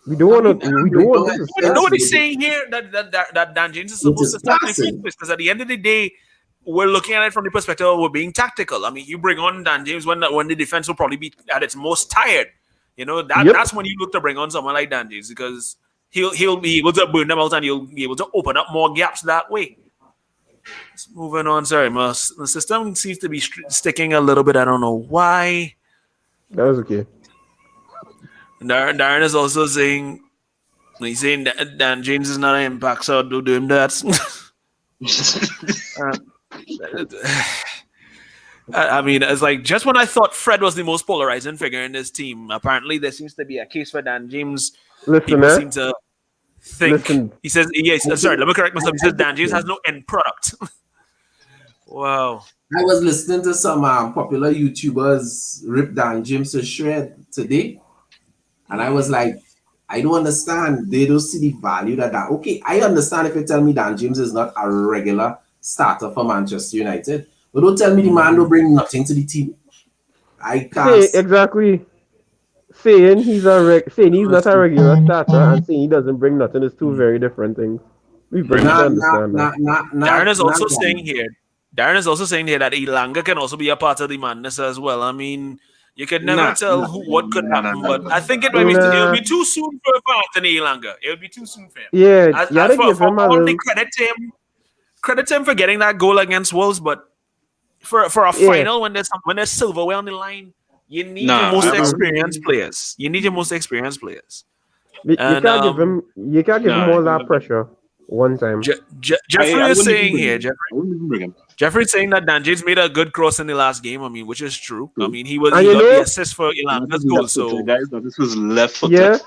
We don't want to. We don't want him to start. Nobody's saying here that Dan James is It supposed is to start in the passing. first place because at the end of the day, we're looking at it from the perspective of we're being tactical. I mean, you bring on Dan James when the defense will probably be at its most tired. You know, Yep. that's when you look to bring on someone like Dan James because he'll be able to burn them out and he'll be able to open up more gaps that way. Moving on, sorry, my system seems to be sticking a little bit. I don't know why. That was okay. Darren is also saying he's saying that Dan James is not an impact, so do him that. I mean, it's like just when I thought Fred was the most polarizing figure in this team, apparently there seems to be a case for Dan James. Listen, People seem to think listen. he says yes. Sorry, let me correct myself. He says Dan James has I no end product. Wow. was listening to some popular YouTubers rip Dan James to shred today, and I was like, I don't understand. They don't see the value that. Okay, I understand if you tell me Dan James is not a regular starter for Manchester United, but don't tell me the man don't bring nothing to the team. I can't. Say exactly. Saying he's not a regular starter and saying he doesn't bring nothing is two very different things. People Very need to much. Not, understand that. Darren is not also saying that. here. Darren is also saying here that Elanga can also be a part of the madness as well. I mean, you can never Nah, tell nah, what could nah, nah, happen, nah, but nah, I nah, think it nah, might be nah. it'll Nah, be too soon for Anthony Elanga. It would be too soon for him. yeah, you As gotta for, give for him a all the little. credit to him for getting that goal against Wolves, but for a Yeah, final when there's silverware on the line, you need your Nah, most mm-mm. experienced players. You need your most experienced players. You And can't give him. You can't give him nah. all that pressure one time. Jeffrey I is wouldn't even saying bring here, him. I wouldn't even bring him. Jeffrey's saying that Dan James made a good cross in the last game. I mean, which is true. I True. mean, And he you got the know, assist for And that is Ilanga's goal. left footed, So guys. That is his left footed. yeah.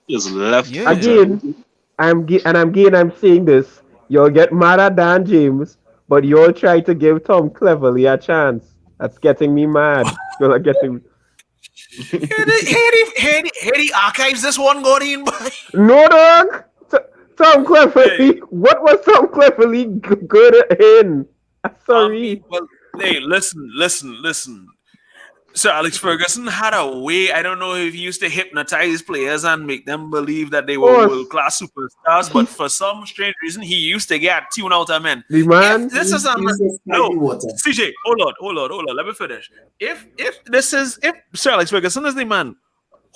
His left yeah, footed. Again, I'm saying this. You'll get mad at Dan James, but you'll try to give Tom Cleverly a chance. That's getting me mad. You're getting here the archives this one got in by. no dog. Tom Hey, Cleverly. What was Tom Cleverly good in? I mean, Sorry. well, hey, listen. Sir Alex Ferguson had a way. I don't know if he used to hypnotize players and make them believe that they Of were world course, class superstars, but he for some strange reason, he used to get tune out of men. the If man. this is a Use the no, spiky water. CJ, hold on. Let me finish. If Sir Alex Ferguson is the man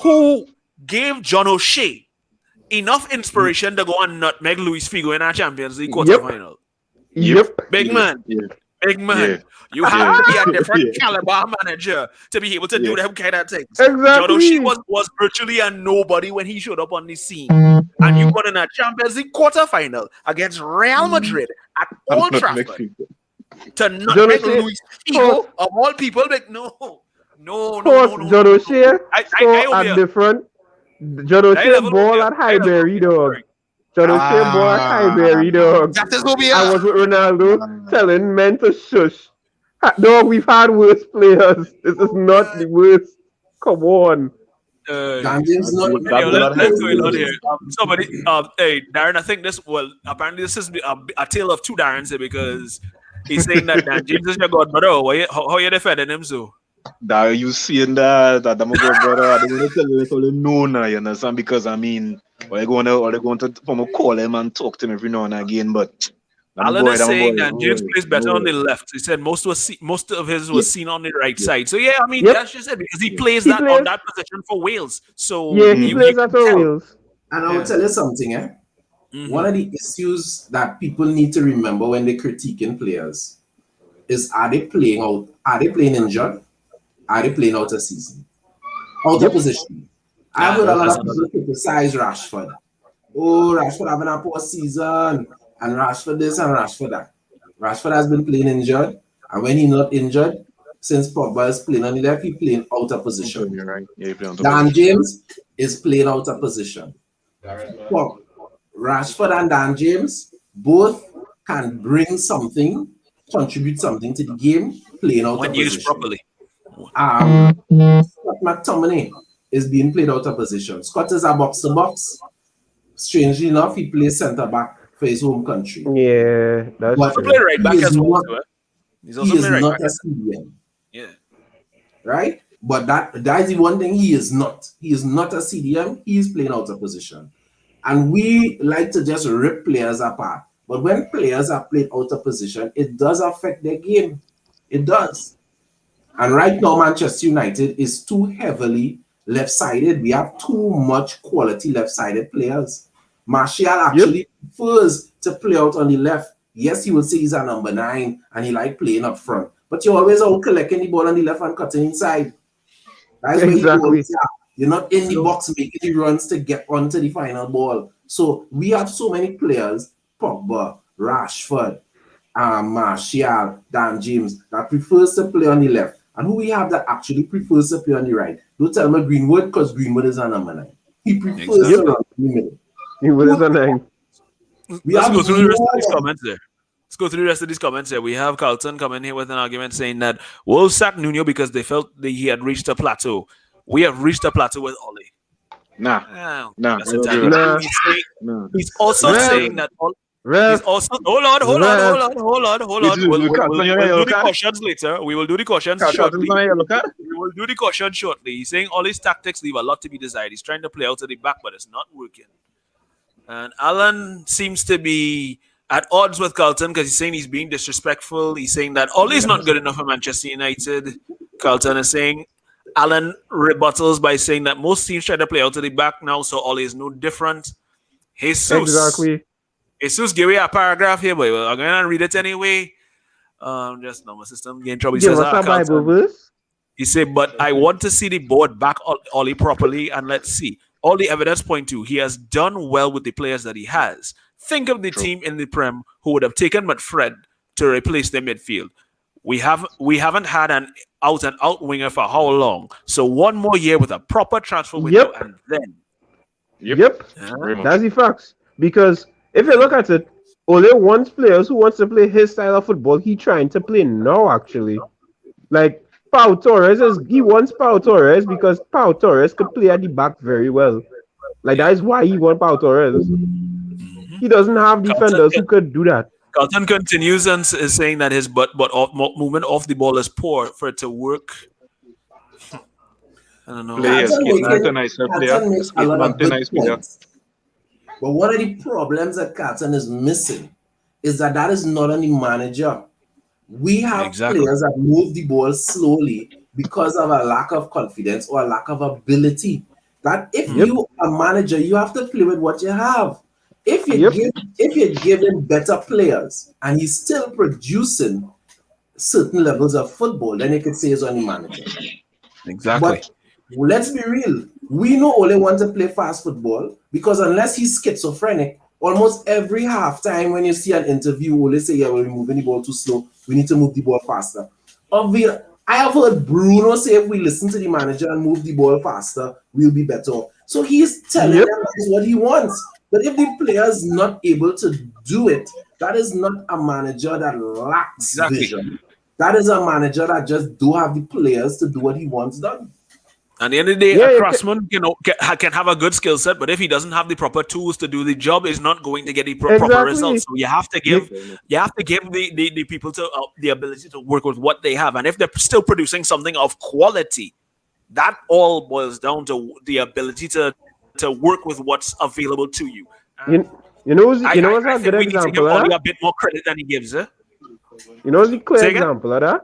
who gave John O'Shea enough inspiration to go and nutmeg Luis Figo in our Champions League Yep. quarterfinal, Yep. Yep. big Yeah. man. Yeah. Big Yeah. man, you have Yeah. to be a different Yeah. caliber manager to be able to do Yeah. them kind of things. John O'Shea Exactly. was virtually a nobody when he showed up on the scene. And you got in a Champions League quarterfinal against Real Madrid at I'm Old not make Trafford people. to John nutmeg O'Shea. Luis Horse, Figo of all people. Like, horse. John O'Shea I saw over a here. different. John I O'Shea level over ball here. at I level over Highbury, here. dog. Sorry. John O'Shea ball at Ah. Highbury, dog. That is over I here. was with Ronaldo telling men to shush. Dog, we've had worse players. This is not the worst. Come on. Uh, Dan James not That Yo, goal at let's Highbury go was on a here. Somebody, hey, Darren, I think this, well, apparently this is a tale of two Darrens here because he's saying that Dan James is your god, but oh, how you defending him so? that you seeing that I'm a good brother. I don't want to tell you it's only no now, you understand? Because I mean, or they going to from a call him and talk to him every now and again, but Alan is I'm a saying boy, that James plays I'm a better on boy. the left. He said most of his Yeah. was seen on the right Yeah, side. So yeah, I mean Yep. that's just it because he yeah. plays He that on plays. that position for Wales. So Yeah, he Mm-hmm. you plays can at the tell. Wales. And I will Yeah. tell you something, eh? One Hmm. of the issues that people need to remember when they're critiquing players is are they playing out? Are they playing injured? Are they playing out of season? Out of Yep. position. I've Yeah, heard a lot that's of another people criticize Rashford. Oh, Rashford having a poor season, and Rashford this and Rashford that. Rashford has been playing injured, and when he's not injured, since Pogba is playing on the left, he playing out of Okay, position. you're right. Yeah, you play on top Dan position. James is playing out of position. Well, Rashford and Dan James both can bring something, contribute something to the game, playing out when of used position. properly. Scott McTominay is being played out of position. Scott is a box to box. Strangely enough, he plays centre back for his home country, Yeah, that's but Also played true. right he back is as well not. too. Eh? He's He also is played right not back a as CDM, yeah. right? But that is the one thing he is not. He is not a CDM. He is playing out of position, and we like to just rip players apart. But when players are played out of position, it does affect their game. It does. And right now, Manchester United is too heavily left-sided. We have too much quality left-sided players. Martial Yep. actually prefers to play out on the left. Yes, he would say he's a number 9 and he like playing up front. But you're always out collecting the ball on the left and cutting inside. That's where he Exactly. goes. Yeah. You're not in the box making the runs to get onto the final ball. So we have so many players, Pogba, Rashford, Martial, Dan James, that prefers to play on the left, and who we have that actually prefers to play on the right. Don't tell me Greenwood, because Greenwood is a number 9. He prefers to Exactly. run in the middle. He was a nine. We Let's have go through the rest of no these one. comments there. Let's go through the rest of these comments here. We have Carlton coming here with an argument saying that Wolves sacked Nuno because they felt that he had reached a plateau. We have reached a plateau with Ole. Nah, nah, That's I don't agree entirely with that. Nah, He's also ref, saying that he's ref, also hold on. ref. Carlton, you're a We'll yellow do the card. cautions later. We will do the cautions Carlton's shortly. on a yellow card. We will do the caution shortly. He's saying all his tactics leave a lot to be desired. He's trying to play out to the back, but it's not working. And Alan seems to be at odds with Carlton because he's saying he's being disrespectful. He's saying that Ole's not good enough for Manchester United. Carlton is saying Alan rebuttals by saying that most teams try to play out to the back now, so Ole is no different. Exactly. Jesus gave me a paragraph here, but I'm going to read it anyway. Just now, my system getting trouble. He Give says, us a Bible Carlton. verse. He said, but I want to see the board back Ollie properly, and let's see. All the evidence point to he has done well with the players that he has. Think of the team in the Prem who would have taken Fred to replace their midfield. We haven't had an out-and-out winger for how long? So one more year with a proper transfer window, Yep. and then Yep. Very much. That's the facts. Because if you look at it, Ole wants players who wants to play his style of football. He trying to play now, actually. Like Pau Torres he wants Pau Torres because Pau Torres could play at the back very well. Like that is why he wants Pau Torres. He doesn't have defenders who could do that. Carlton continues and is saying that his movement off the ball is poor for it to work. I don't know. Players, Carlton Keith Martin, nice player. Carlton makes a Keith lot of Martin, good nice player. points. But one of the problems that Carlton is missing is that is not on the manager. We have Exactly. players that move the ball slowly because of a lack of confidence or a lack of ability. That if you are a manager, you have to play with what you have. If you give him better players and he's still producing certain levels of football, then you could say he's on the manager. Exactly. But let's be real. We know Ole wants to play fast football because unless he's schizophrenic, almost every halftime when you see an interview, Ole say, yeah, we're moving the ball too slow. We need to move the ball faster. I have heard Bruno say if we listen to the manager and move the ball faster, we'll be better. So he's telling them that's what he wants. But if the player is not able to do it, that is not a manager that lacks vision. That is a manager that just don't have the players to do what he wants done. At the end of the day, a craftsman can have a good skill set, but if he doesn't have the proper tools to do the job, he's not going to get the proper results. So you have to give the people the ability to work with what they have, and if they're still producing something of quality, that all boils down to the ability to work with what's available to you. You know what's a good example of that? A bit more credit than he gives. You know what's a clear example of that?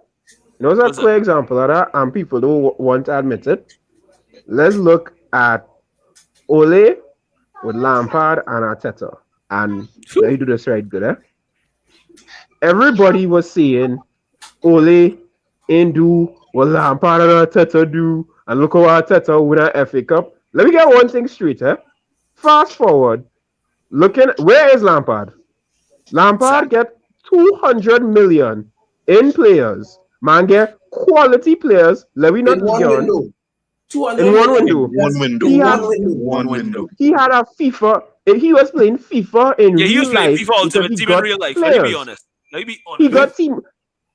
You know what's a clear example of that? And people don't want to admit it. Let's look at Ole with Lampard and Arteta. And let me do this right good, Everybody was saying Ole ain't do what Lampard and Arteta do. And look how Arteta win an FA Cup. Let me get one thing straight, Fast forward. Where is Lampard? Lampard get 200 million in players. Man get quality players. Let me not in one window. In one window. He had a FIFA. He was playing FIFA in he was real playing life. FIFA Ultimate Team in real life. Players. Let me be honest. He got team.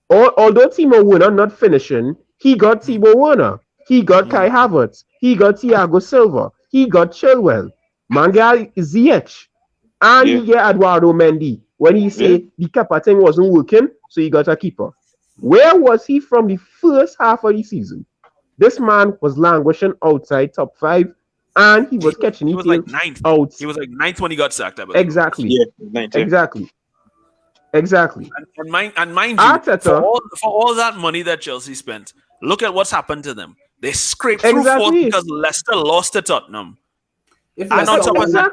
Although Timo Werner not finishing, he got Timo Werner. He got Kai Havertz. He got Thiago Silva. He got Chilwell. Man got Ziyech. And he get Eduardo Mendy. When he said the keeper thing wasn't working, so he got a keeper. Where was he from the first half of the season? This man was languishing outside top 5, and he was catching. He was like ninth. He was like ninth when he got sacked. Exactly. Yeah, 9th. Exactly. And mind you, Arteta, for all that money that Chelsea spent, look at what's happened to them. They scraped through fourth because Leicester lost to Tottenham. If And on top of that,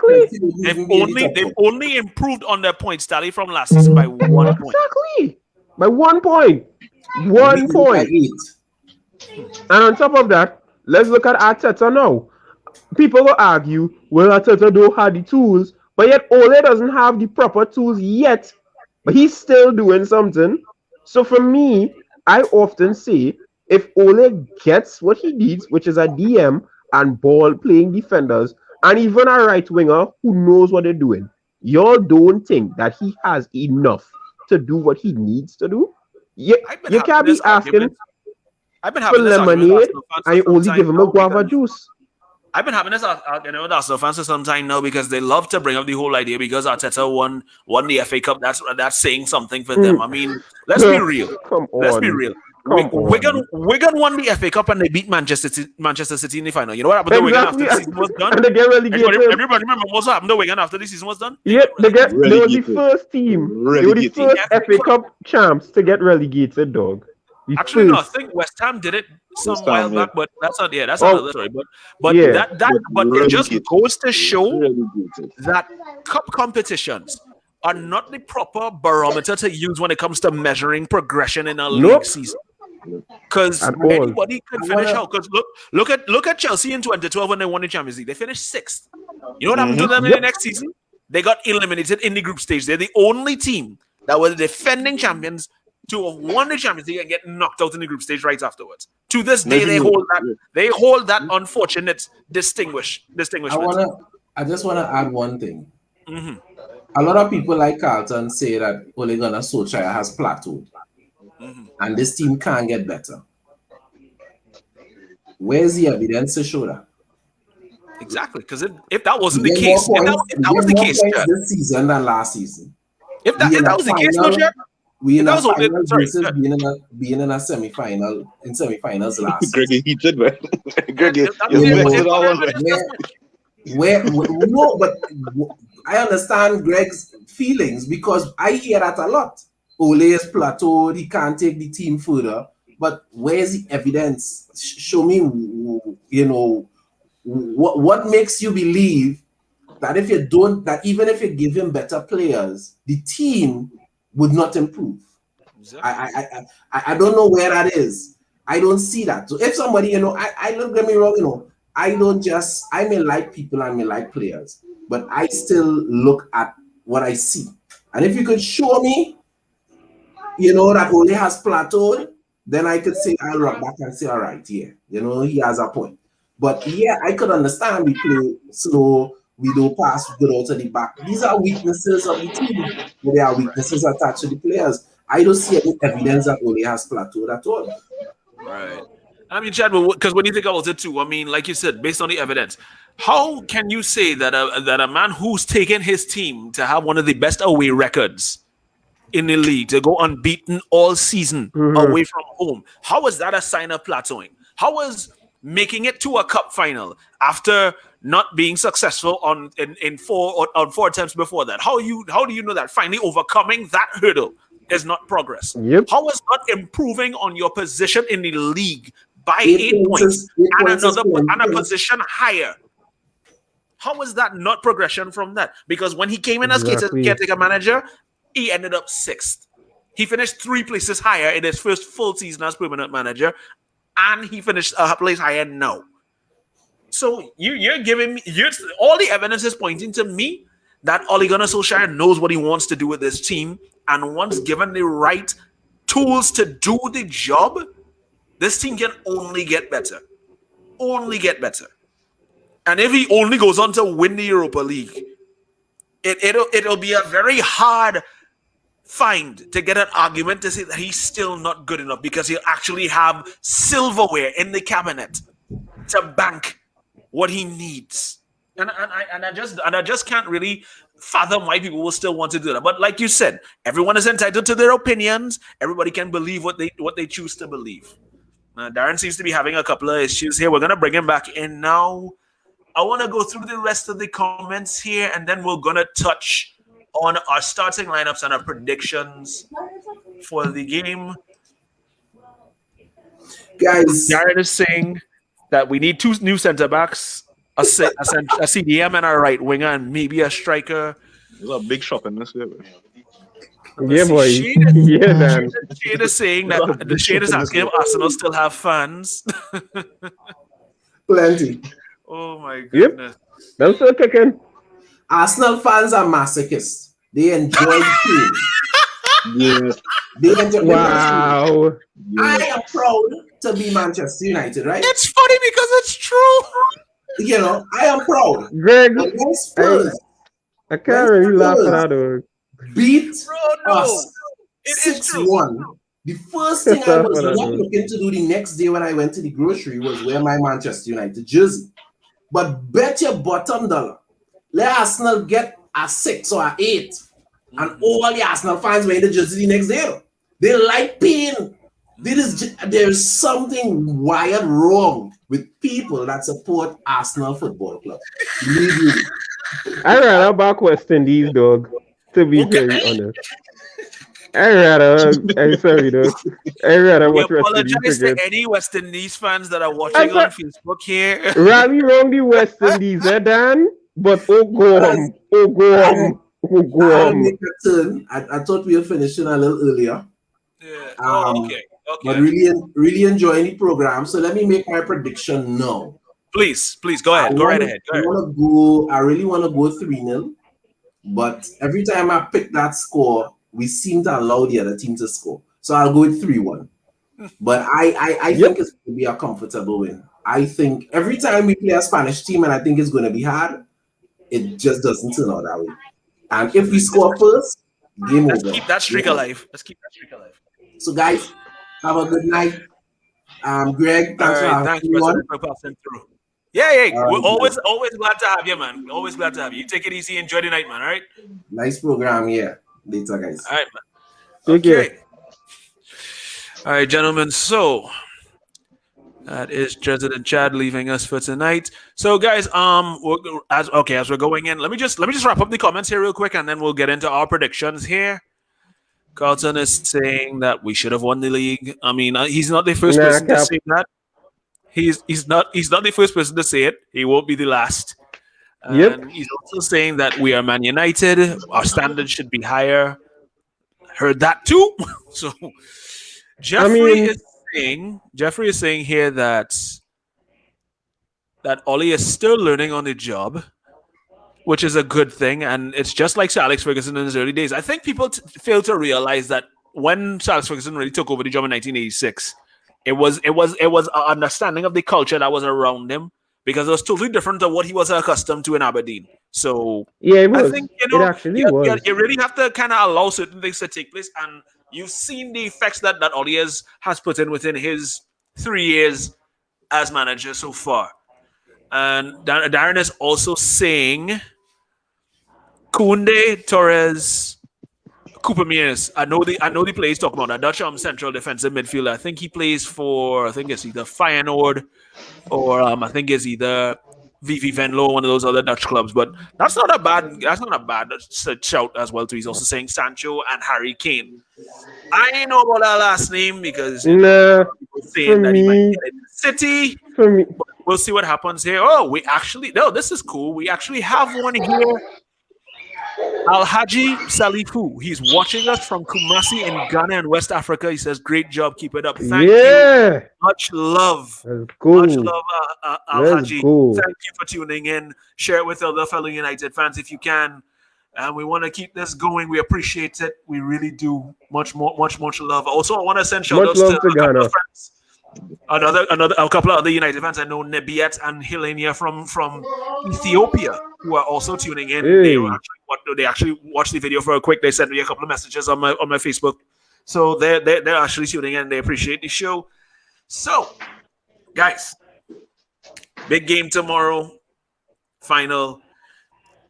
they've only improved on their points tally from last season by 1 point. Exactly. By 1 point. 1 point. And on top of that, let's look at Arteta now. People will argue, well, Arteta don't have the tools, but yet Ole doesn't have the proper tools yet but he's still doing something. So for me, I often say if Ole gets what he needs, which is a DM and ball playing defenders, and even a right winger who knows what they're doing, y'all don't think that he has enough to do what he needs to do? I've been You having can't this be asking argument. I've been for having this argument with lemonade Arsenal fans and for you some only time give him a now guava because juice. I've been having this argument with Arsenal fans for some time now because they love to bring up the whole idea because Arteta won the FA Cup. That's saying something for them. I mean, let's be real. Come Let's be on. real. Come on. Wigan won the FA Cup and they beat Manchester City in the final. You know what happened to Wigan after Exactly. the season was done? And they get relegated. Everybody remember what happened to Wigan after the season was done? They Yeah, got relegated. they were the Relegated. first team. They were the Relegated. first FA FA Cup. Cup champs to get relegated, dog. The Actually, no. I first. think West Ham did it some West while Ham, yeah. back, but that's not. Yeah, that's Oh, another story. But yeah. but it just Relegated. goes to show Relegated. that cup competitions are not the proper barometer to use when it comes to measuring progression in a league Nope. season. Because At all. anybody could finish wanna- out. Because look at Chelsea in 2012 when they won the Champions League. They finished sixth. You know what happened to them in the Yep. next season? They got eliminated in the group stage. They're the only team that were the defending champions to have won the Champions League and get knocked out in the group stage right afterwards. To this day, they hold that unfortunate distinguishment. I just wanna add one thing. Mhm. A lot of people like Carlton say that Ole Gunnar Solskjaer has plateaued, and this team can't get better. Where's the evidence to show that? Exactly. Because if that wasn't We the get case, more if points, that was the case, Chad, this season than last season. if that was the case, no, Chad, We in that a was only- final sorry, versus Chad. being in a semi-final in semifinals last season. Greggy heated, man. Greggy, If that you're was the- vexed if with all that one, man. was- Where no, but I understand Greg's feelings because I hear that a lot. Ole is plateaued, he can't take the team further. But where's the evidence? Show me, you know, what makes you believe that if you don't, that even if you give him better players, the team would not improve. I don't know where that is. I don't see that. So if somebody, you know, I don't get me wrong, you know, I may like people, I may like players, but I still look at what I see. And if you could show me, you know, that Ole has plateaued, then I could say, I'll rock back and say, all right, yeah, you know, he has a point. But yeah, I could understand we play slow, we don't pass good out to the back. These are weaknesses of the team, but there are weaknesses attached to the players. I don't see any evidence that Ole has plateaued at all. Right. I mean, Chad, because when you think about it too, I mean, like you said, based on the evidence, how can you say that a man who's taken his team to have one of the best away records in the league, to go unbeaten all season away from home, how is that a sign of plateauing? How is making it to a cup final after not being successful on four attempts before that? How do you know that finally overcoming that hurdle is not progress? Yep. How is not improving on your position in the league by 8 8 points points is and a position higher? How is that not progression from that? Because when he came in as Exactly. caretaker manager, he ended up sixth. He finished 3 places higher in his first full season as permanent manager, and he finished a place higher now. So you're giving me all the evidence is pointing to me that Ole Gunnar Solskjaer knows what he wants to do with this team, and once given the right tools to do the job, this team can only get better. Only get better. And if he only goes on to win the Europa League, it'll be a very hard find to get an argument to say that he's still not good enough, because he'll actually have silverware in the cabinet to bank what he needs. And I just can't really fathom why people will still want to do that. But like you said, everyone is entitled to their opinions. Everybody can believe what they choose to believe. Darren seems to be having a couple of issues here. We're gonna bring him back in now. I want to go through the rest of the comments here, and then we're gonna touch on our starting lineups and our predictions for the game. Guys, Darren is saying that we need 2 new centre backs, a CDM and a right winger, and maybe a striker. There's a big shop in this here, man. Yeah, boy. Yeah, Dan. Shane is saying that the Shane is asking if Arsenal still have fans. plenty. Oh my Yep. goodness. Them still kicking. Arsenal fans are masochists. They enjoy the pain. Yes. They went to Liverpool. Wow. I Yes. am proud to be Manchester United, right? It's funny because it's true. You know, I am proud. Greg, But I I When can't really laugh at Spurs that dog. beat Bro, no. us It is true. 6-1, the first thing Just I laugh at was that not dog. looking to do the next day when I went to the grocery was wear my Manchester United jersey. But bet your bottom dollar, let Arsenal get a 6 or a 8, and all the Arsenal fans wearing the jersey the next day. They like pain. There's something wired wrong with people that support Arsenal Football Club. Believe me. I rather back West Indies, dog. To be Okay. very honest, I rather. I'm sorry, dog. I rather We watch West Indies apologize to cricket. any West Indies fans that are I'm watching on sorry. Facebook here. Rally round the West Indies, Dan. But oh As Guam, oh I, Guam, oh I'll Guam. make a turn. I thought we were finishing a little earlier. Yeah. Oh, Um, okay. but Okay. really enjoying the program. So let me make my prediction now. Please go ahead. Go right ahead. Go ahead. I really want to go 3-0, but every time I pick that score, we seem to allow the other team to score. So I'll go with 3-1. But I think Yep. it's going to be a comfortable win. I think every time we play a Spanish team and I think it's going to be hard, it just doesn't turn out that way. And if we score first, game Let's over. keep that streak alive. Let's keep that streak alive. So guys, have a good night. Greg, All thanks for right. having Thanks, me on. President, for passing through. Yeah. All We're right, guys. always glad to have you, man. Always glad to have you. You take it easy. Enjoy the night, man. All right. Nice program here. Later, guys. All right, man. Take care. Okay. All right, gentlemen. So that is President Chad leaving us for tonight. So, guys, as we're going in, let me just wrap up the comments here real quick, and then we'll get into our predictions here. Carlton is saying that we should have won the league. I mean, he's not the first Nah, person to Cap. say that. He's not the first person to say it. He won't be the last. Yep. And he's also saying that we are Man United. Our standards should be higher. Heard that too. So mean, Jeffrey is saying here that Ollie is still learning on the job, which is a good thing, and it's just like Sir Alex Ferguson in his early days. I think people fail to realize that when Sir Alex Ferguson really took over the job in 1986, it was an understanding of the culture that was around him, because it was totally different to what he was accustomed to in Aberdeen. So yeah, it I was. think It actually was. you really have to kind of allow certain things to take place, and you've seen the effects that Ollie has put in within his 3 years as manager so far. And Darren is also saying Koundé, Torres, Cooper Mears. I know the play he's talking about. A Dutch central defensive midfielder. I think he plays for, I think it's either Feyenoord or I think it's either VV Venlo, one of those other Dutch clubs. But that's not a bad shout as well too. He's also saying Sancho and Harry Kane. I ain't know about that last name because Nah, people saying for that he might me, get into City. for me, We'll see what happens here. Oh, this is cool. We actually have one here. Alhaji Salifu. He's watching us from Kumasi in Ghana and West Africa. He says, "Great job, keep it up. Thank you, yeah, much love, let's much go, love, let's Alhaji. go. Thank you for tuning in. Share it with other fellow United fans if you can. And we want to keep this going. We appreciate it. We really do. Much love. Also, I want to send shout Much outs to love to a couple Ghana. of friends. A couple of other United fans. I know Nebiat and Helenia from Ethiopia who are also tuning in. Hey, They actually watched the video for a quick. They sent me a couple of messages on my Facebook. So they're actually tuning in. They appreciate the show. So, guys, big game tomorrow. Final.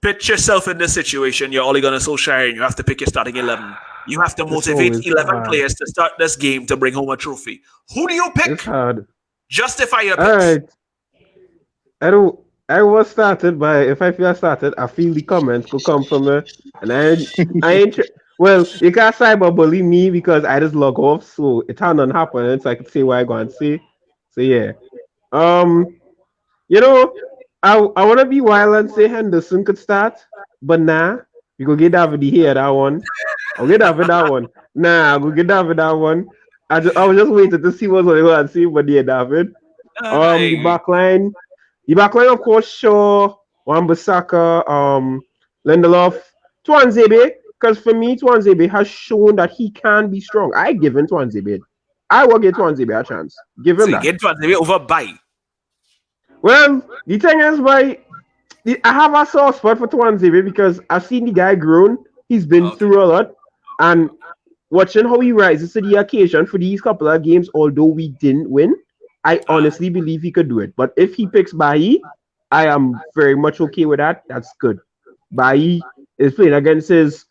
Put yourself in this situation. You're Ole Gunnar Solskjaer and you have to pick your starting 11. You have to it's motivate always 11 hard. players to start this game to bring home a trophy. Who do you It's pick? hard. Justify your All picks. right. I don't. I was started by. If I feel started, I feel the comments could come from me, and I ain't. Well, you can't cyberbully me because I just log off, so it had not happened. So I could say what I go and say. So yeah. Um. You know, I want to be wild and say Henderson could start, but nah. We go get David here that one. I'll get David that one. Nah, we'll get David that one. I was just waiting to see what's going on and see, but yeah, David. The I back line. The back line, of course, Shaw, Wan-Bissaka, Lindelof, Twanzebe, Because for me, Twanzebe has shown that he can be strong. I give him Twanzebe. I will give Twanzebe a chance. Give So him you that. get to maybe over by. Well, the thing is, I have a soft spot for Twanzebe because I've seen the guy grown. He's been Okay. through a lot. And watching how he rises to the occasion for these couple of games, although we didn't win, I honestly believe he could do it. But if he picks Bailly, I am very much okay with that. That's good. Bailly is playing against his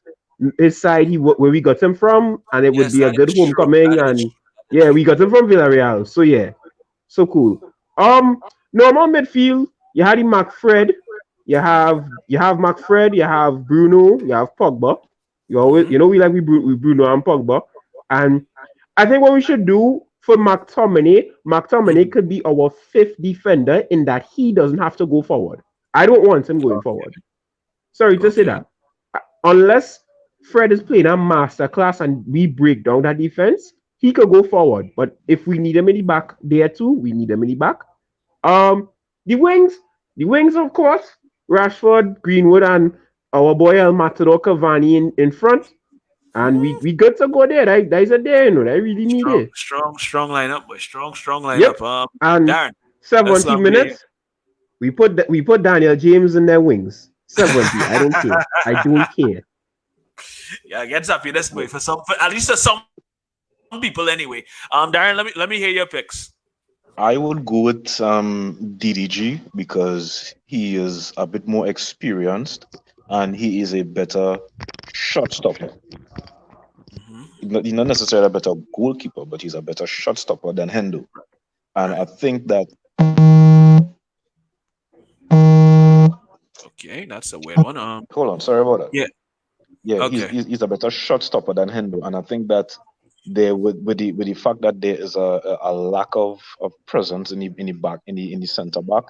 side where we got him from, and it would Yes, be a that good is true. homecoming. That is And yeah, we got him from Villareal. So yeah, so cool. Normal midfield, you had the McFred, you have McFred, you have Bruno, you have Pogba. You always, Mhm. we like with Bruno and Pogba, and I think what we should do for McTominay could be our fifth defender in that he doesn't have to go forward. I don't want him going forward. Sorry to say Okay. that. Unless Fred is playing a masterclass and we break down that defense, he could go forward. But if we need him in the back there too, we need him in the back. Um, the wings, of course, Rashford, Greenwood, and our boy El Matador Cavani in front. And we good to go there. That is a there, that really need Strong, it. strong, strong lineup, boy. Strong, strong Yep. lineup. And Darren, let's 70 hear. minutes, we put Daniel James in their wings. 70. I don't care. I don't care. Yeah, gets happiness, boy. For at least for some people, anyway. Darren, let me hear your picks. I would go with DDG because he is a bit more experienced and he is a better shot stopper. Hmm. He's not necessarily a better goalkeeper, but he's a better shot stopper than Hendo. And Right. I think that Okay, that's a weird one. hold on, sorry about that. Yeah. Yeah, Okay. he's a better shot stopper than Hendo, and I think that there with the fact that there is a lack of presence in the back in the center back,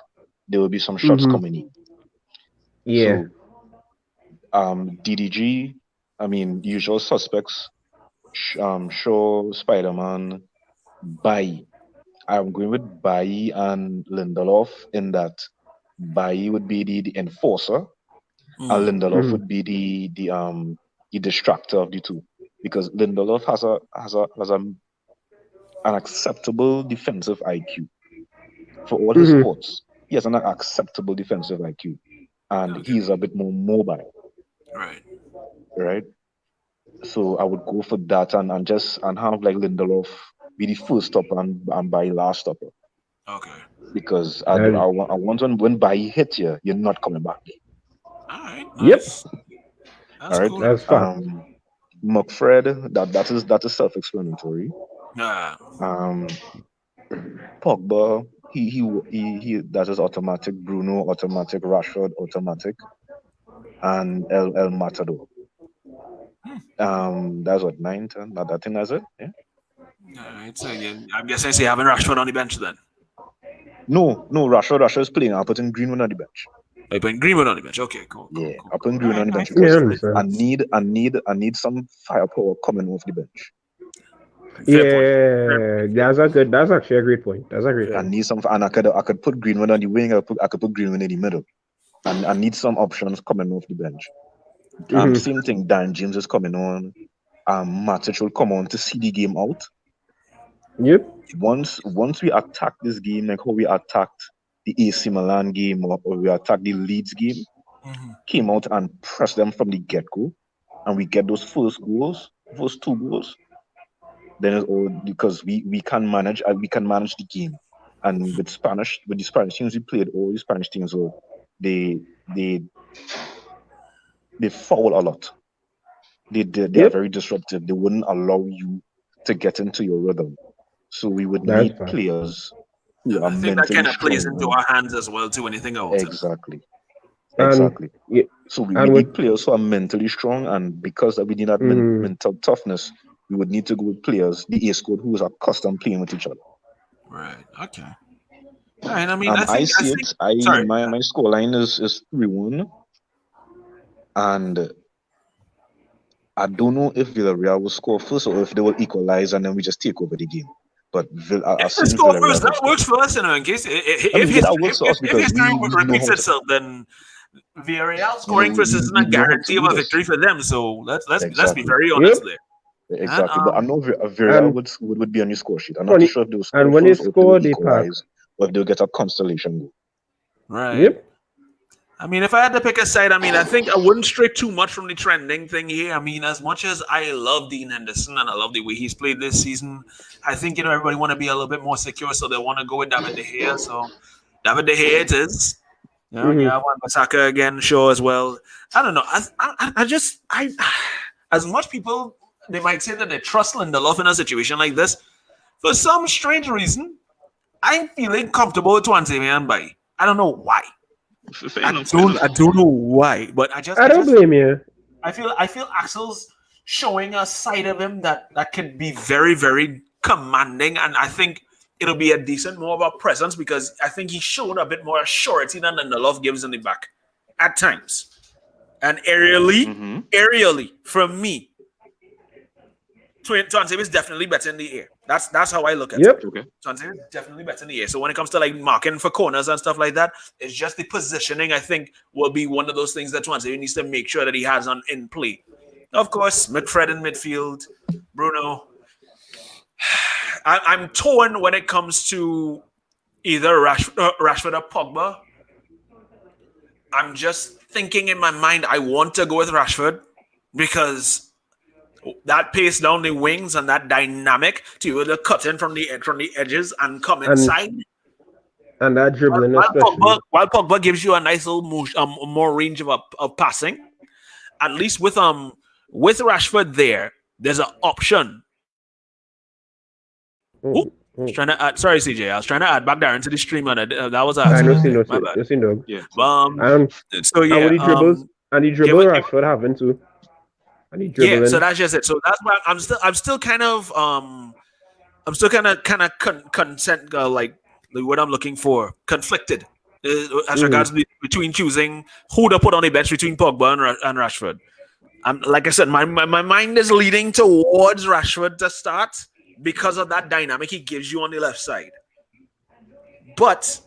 there will be some shots Mm-hmm. coming in. Yeah. So DDG, I mean, usual suspects, Shaw, Spider Man, Bai. I'm going with Bai and Lindelof in that Bai would be the enforcer and Mm. Lindelof Mm-hmm. would be the distractor of the two because Lindelof has an acceptable defensive IQ for all his Mm-hmm. faults. He has an acceptable defensive IQ and Okay. he's a bit more mobile, Right. right? So I would go for that and have like Lindelof be the first stopper and by last stopper Okay. because That, I want when by hit you, you're not coming back. All right. yep. Nice. That's All right. cool. That's fact. McFred, that is self-explanatory. Nah. Um, Pogba, he that is automatic. Bruno, automatic. Rashford, automatic. And El Matador. That's what 9, 10. I think that's it. Yeah. All right. So yeah, I'm guessing so you having Rashford on the bench then. No. Rashford is playing. I'll put in Greenwood on the bench. Are you putting Greenwood on the bench? Okay. Cool. Cool. Yeah, Cool. I'll Cool. put All Greenwood right. on the bench Nice. Yeah, I because I understand. need some firepower coming off the bench. Fair point. Fair Yeah, that's actually a great point. That's a great point. I point. need some, and I could put Greenwood on the wing. I could put Greenwood in the middle, and I need some options coming off the bench. Mm-hmm. Same thing. Dan James is coming on. Matic will come on to see the game out. Yep. Once we attack this game, like how we attacked the AC Milan game or we attacked the Leeds game, Mm-hmm. came out and pressed them from the get go, and we get those first two goals, then it's all because we can manage the game. And with the Spanish teams we played, all the Spanish teams were they they they foul a lot. They are Yep. very disruptive. They wouldn't allow you to get into your rhythm. So we would That's need fact. players who are I think that mentally kind of plays strong into and our hands as well too when you think about it. exactly. And Exactly. yeah, So we and with need players who are mentally strong, and because that we need that mm-hmm. mental toughness, we would need to go with players, the A squad, who is accustomed playing with each other. Right. Okay. All right. I mean, I I think. I see think. it. I Sorry. my scoreline is 3-1, and I don't know if Villarreal will score first or if they will equalize and then we just take over the game. But I've If they seen score first, Villarreal will that score. works for us. In case I if mean, yeah, history that works for us if because history we know repeats how to. itself, then Villarreal scoring first isn't a You have to guarantee of do a this. victory for them. So let's be Exactly. very Yep. honest there. And Exactly. But I know Villarreal And would be on your score sheet. I'm not too funny, sure if they'll score and when they first or if they score, will they pack. equalize or if they'll get a constellation goal. right. Yep. I mean, if I had to pick a side, I mean, I think I wouldn't stray too much from the trending thing here. I mean, as much as I love Dean Henderson and I love the way he's played this season, I think everybody want to be a little bit more secure, so they want to go with David De Gea. So David De Gea it is. Mm-hmm. I want Basaka again, sure as well. I don't know. I as much people they might say that they trust Lindelof in a situation like this. For some strange reason, I'm feeling comfortable with Twanzebe and Bai. I don't know why. Fair enough. Fair I enough. don't know why, but I don't blame you. I feel Axel's showing a side of him that can be very, very commanding, and I think it'll be a decent more of a presence because I think he showed a bit more surety than the love gives in the back at times. And aerially, from me, Twanzebe is definitely better in the air. That's how I look at Yep. it. Okay. Twanzebe is definitely better in the air. So when it comes to like marking for corners and stuff like that, it's just the positioning. I think will be one of those things that Twanzebe needs to make sure that he has on in play. Of course, McFred in midfield, Bruno. I'm torn when it comes to either Rashford or Pogba. I'm just thinking in my mind, I want to go with Rashford because that pace down the wings and that dynamic to be able to cut in from the edges and come inside. And that dribbling, While especially. Pogba gives you a nice little more range of passing, at least with Rashford there's an option. Oh, I was trying to add, sorry, CJ. I was trying to add back there into the stream, and that was I know, see, accident. no, My see, bad. you see, dog. Yeah. So And yeah, with the dribbles, and the dribble Rashford having too. And the dribbling. yeah. So that's just it. So that's why I'm still kind of consent like what I'm looking for, conflicted as regards between choosing who to put on the bench between Pogba and Rashford. Like I said, my mind is leading towards Rashford to start because of that dynamic he gives you on the left side. But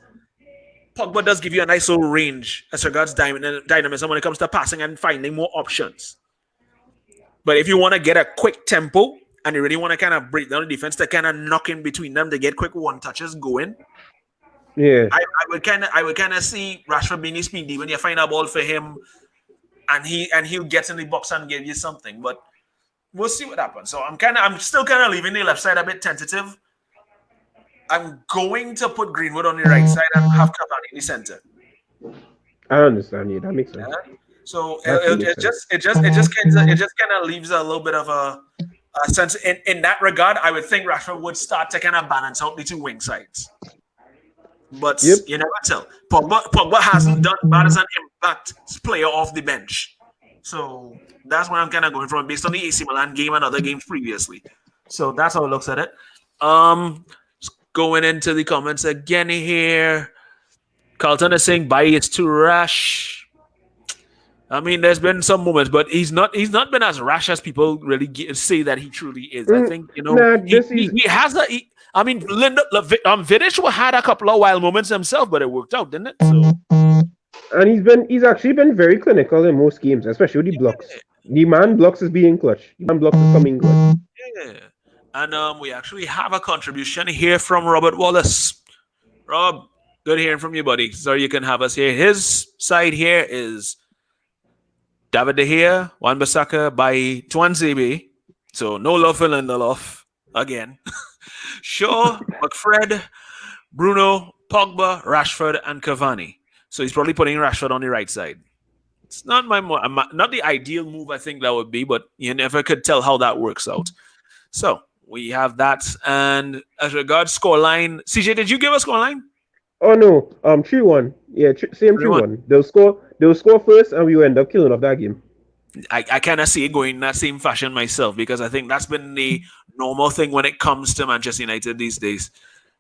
Pogba does give you a nice little range as regards dynamism when it comes to passing and finding more options. But if you want to get a quick tempo and you really want to kind of break down the defense to kind of knock in between them to get quick one touches going, Yeah. I would kind of see Rashford being speedy when you find a ball for him, and he'll get in the box and give you something. But we'll see what happens. So I'm still kind of leaving the left side a bit tentative. I'm going to put Greenwood on the right side and have Cavani in the center. I understand you. That makes sense. Yeah? So That it makes sense. just kind of leaves a little bit of a sense in that regard. I would think Rashford would start to kind of balance out the two wing sides. But you never tell. Pogba hasn't done bad as an impact player off the bench. So that's where I'm kind of going from based on the AC Milan game and other games previously. So that's how it looks at it. Going into the comments again here. Carlton is saying Bai is too rash. I mean, there's been some moments, but he's not been as rash as people really say that he truly is. I think he has a. I mean, Vidic had a couple of wild moments himself, but it worked out, didn't it? So, And he's actually been very clinical in most games, especially with the blocks. The man blocks is being clutch. The man blocks is coming good. Yeah. And we actually have a contribution here from Robert Wallace. Rob, good hearing from you, buddy. So you can have us here. His side here is David De Gea, Wan-Bissaka by Twanzebe. So no love for Lindelof again. Shaw, McFred, Bruno, Pogba, Rashford, and Cavani. So he's probably putting Rashford on the right side. It's not not the ideal move, I think that would be, but you never could tell how that works out. So we have that. And as regards scoreline, CJ, did you give a scoreline? Oh no, 3-1. Yeah, same 3-1. They'll score first, and we will end up killing off that game. I kind of see it going in that same fashion myself because I think that's been the normal thing when it comes to Manchester United these days.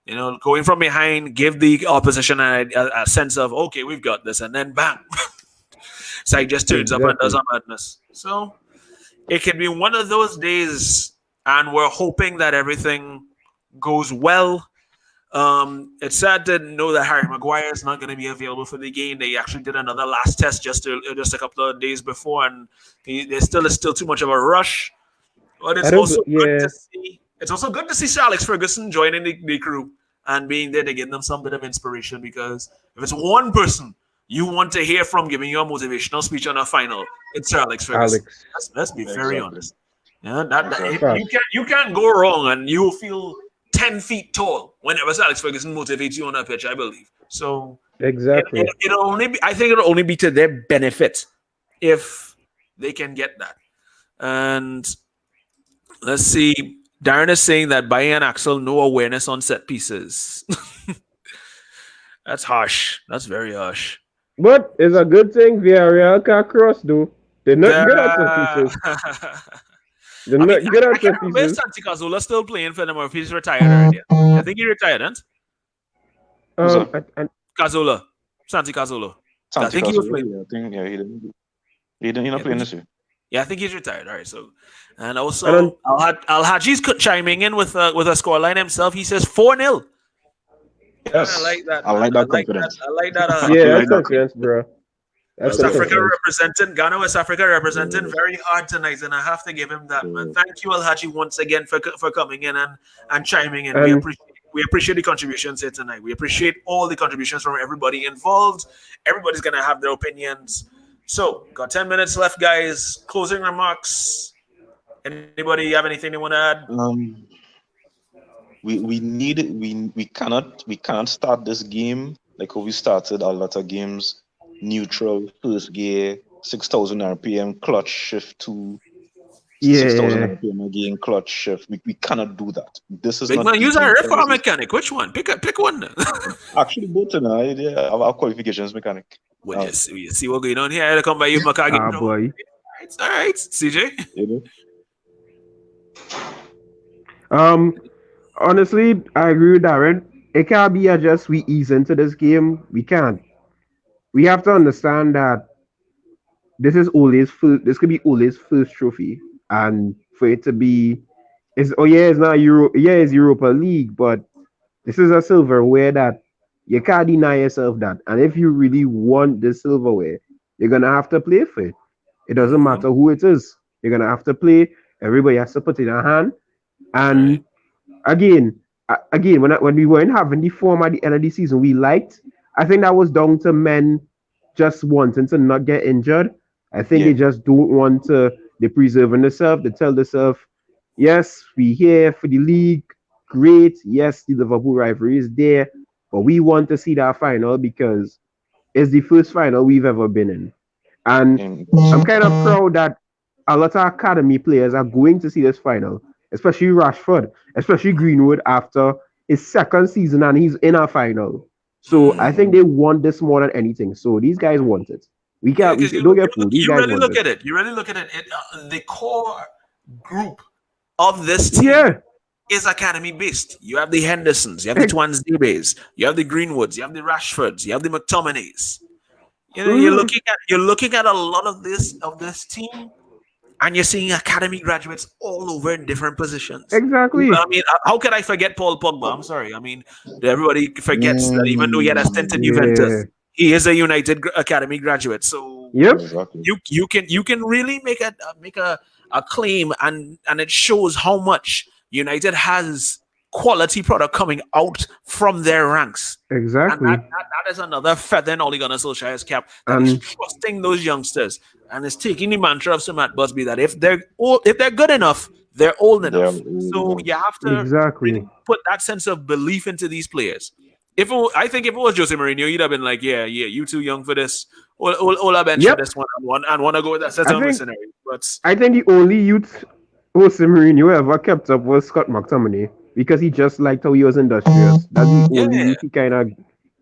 You know, going from behind, give the opposition a sense of, okay, we've got this, and then bang, side just turns up and does a madness. So it can be one of those days, and we're hoping that everything goes well. It's sad to know that Harry Maguire is not going to be available for the game. They actually did another last test just a couple of days before, and there's still too much of a rush. But I it's don't. also good Yeah, to see. It's also good to see Sir Alex Ferguson joining the crew and being there to give them some bit of inspiration. Because if it's one person you want to hear from giving you a motivational speech on a final, it's Sir Alex Ferguson. Alex. Let's be very Exactly. honest. Yeah, Exactly. you can't go wrong, and you will feel 10 feet tall whenever Sir Alex Ferguson motivates you on a pitch. I believe so. Exactly. It'll only be. I think it'll only be to their benefit if they can get that. And let's see. Darren is saying that by and Axel, no awareness on set pieces. That's harsh. That's very harsh. But it's a good thing Villarreal can cross though. They're not good at set pieces. They're I mean, not good I at can't set remember if pieces. Santi Cazorla still playing for them or if he's retired already. I think he retired, huh? Who's that? And Cazorla. Santi Cazorla. I Santi think he was Cazorla, playing. yeah, I think yeah, he didn't Yeah, not playing this year. yeah, I think he's retired. All right, so and And also Al Haji's chiming in with a scoreline himself. He says 4-0. Yes, I like that. I like I that like that. confidence. I like that. I yeah, feel that's like that. confidence, bro. That's West some Yeah, Africa confidence. representing Ghana, West Africa representing yeah, very hard tonight, and I have to give him that, man. yeah. Thank you, Alhaji, once again for coming in and chiming in. And We appreciate the contributions here tonight. We appreciate all the contributions from everybody involved. Everybody's gonna have their opinions. So, got 10 minutes left, guys. Closing remarks. Anybody have anything they want to add? We cannot start this game like how we started a lot of games, neutral, first gear, 6,000 RPM, clutch shift to 6,000 yeah, RPM again, clutch shift. We cannot do that. This is Big not man, use a beating riff or a This is mechanic. Which one? Pick one. actually both in our qualifications mechanic. Well, you see what's going on here. I come by you, Makagi. ah boy. All right, CJ. You know? Um, honestly, I agree with Darren. It can't be a just we ease into this game. We can't. We have to understand that this is always first, this could be always first trophy, and for it to be, it's oh yeah, it's not Euro, yeah, it's Europa League, but this is a silverware that you can't deny yourself that, and if you really want this silverware, you're gonna have to play for it. It doesn't matter who it is. You're gonna have to play. Everybody has to put in a hand, Right. and again, when we weren't having the form at the end of the season, we liked. I think that was down to men just wanting to not get injured. I think Yeah. they just don't want to. They preserving themselves. They tell themselves, yes, we here for the league. Great. Yes, the Liverpool rivalry is there, but we want to see that final because it's the first final we've ever been in. And And I'm kind of proud that a lot of academy players are going to see this final, especially Rashford, especially Greenwood after his second season and he's in a final. So I think they want this more than anything. So these guys want it. Yeah, We because don't get fooled. These you guys really want look it. at it. You really look at it. The core group of this team Yeah, is academy based. You have the Hendersons, you have the Twanzebes, you have the Greenwoods, you have the Rashfords, you have the McTominays. You know, Mhm. you're looking at a lot of this team, and you're seeing academy graduates all over in different positions. Exactly. I mean, how could I forget Paul Pogba? I'm sorry. I mean, everybody forgets that even though he had a stint in Yeah. Juventus, he is a United Academy graduate. So Yep. exactly. you can really make a claim, and it shows how much United has quality product coming out from their ranks. And Exactly. that is another feather in Ole Gunnar Solskjaer's cap, that he's And trusting those youngsters and is taking the mantra of Sir Matt Busby that if they're good enough, they're old They're enough. So you have to exactly. really put that sense of belief into these players. I think if it was Jose Mourinho, he'd have been like, yeah, you too young for this. Ola bench for Yep. this one and want to go with that set I of think mercenaries. But I think the only youth Jose Mourinho ever kept up was Scott McTominay because he just liked how he was industrious. That's the yeah, only youth he kind of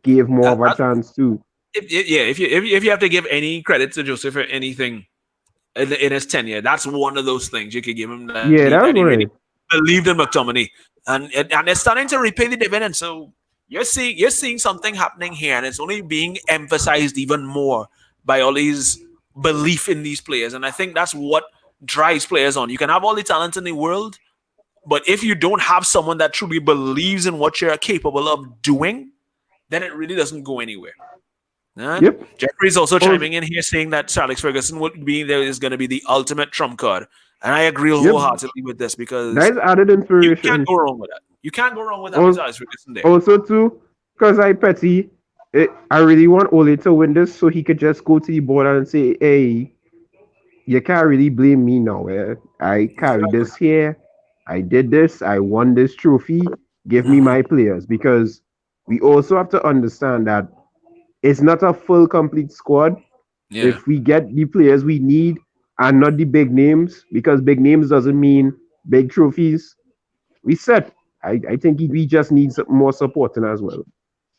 gave more of a that, chance to. if you have to give any credit to Jose for anything in his tenure, that's one of those things you could give him, that Yeah, that's he really right. believed in McTominay, and it's starting to repay the dividends. So you're seeing something happening here, and it's only being emphasized even more by Ollie's belief in these players, and I think that's what drives players on. You can have all the talent in the world, But if you don't have someone that truly believes in what you're capable of doing, then it really doesn't go anywhere. Yep. Jeffrey's also Oh, chiming in here saying that Sir Alex Ferguson would be there is going to be the ultimate trump card. And I agree yep. wholeheartedly with this because That is added you can't inspiration. go wrong with that. You can't go wrong with having Sir Alex Ferguson there. Also, too, because I petty, I really want Ole to win this so he could just go to the board and say, hey, you can't really blame me now. I carried Exactly. this here. I did this. I won this trophy. Give me my players. Because we also have to understand that it's not a full, complete squad. Yeah. If we get the players we need and not the big names, because big names doesn't mean big trophies, we set. I think we just need some more supporting as well.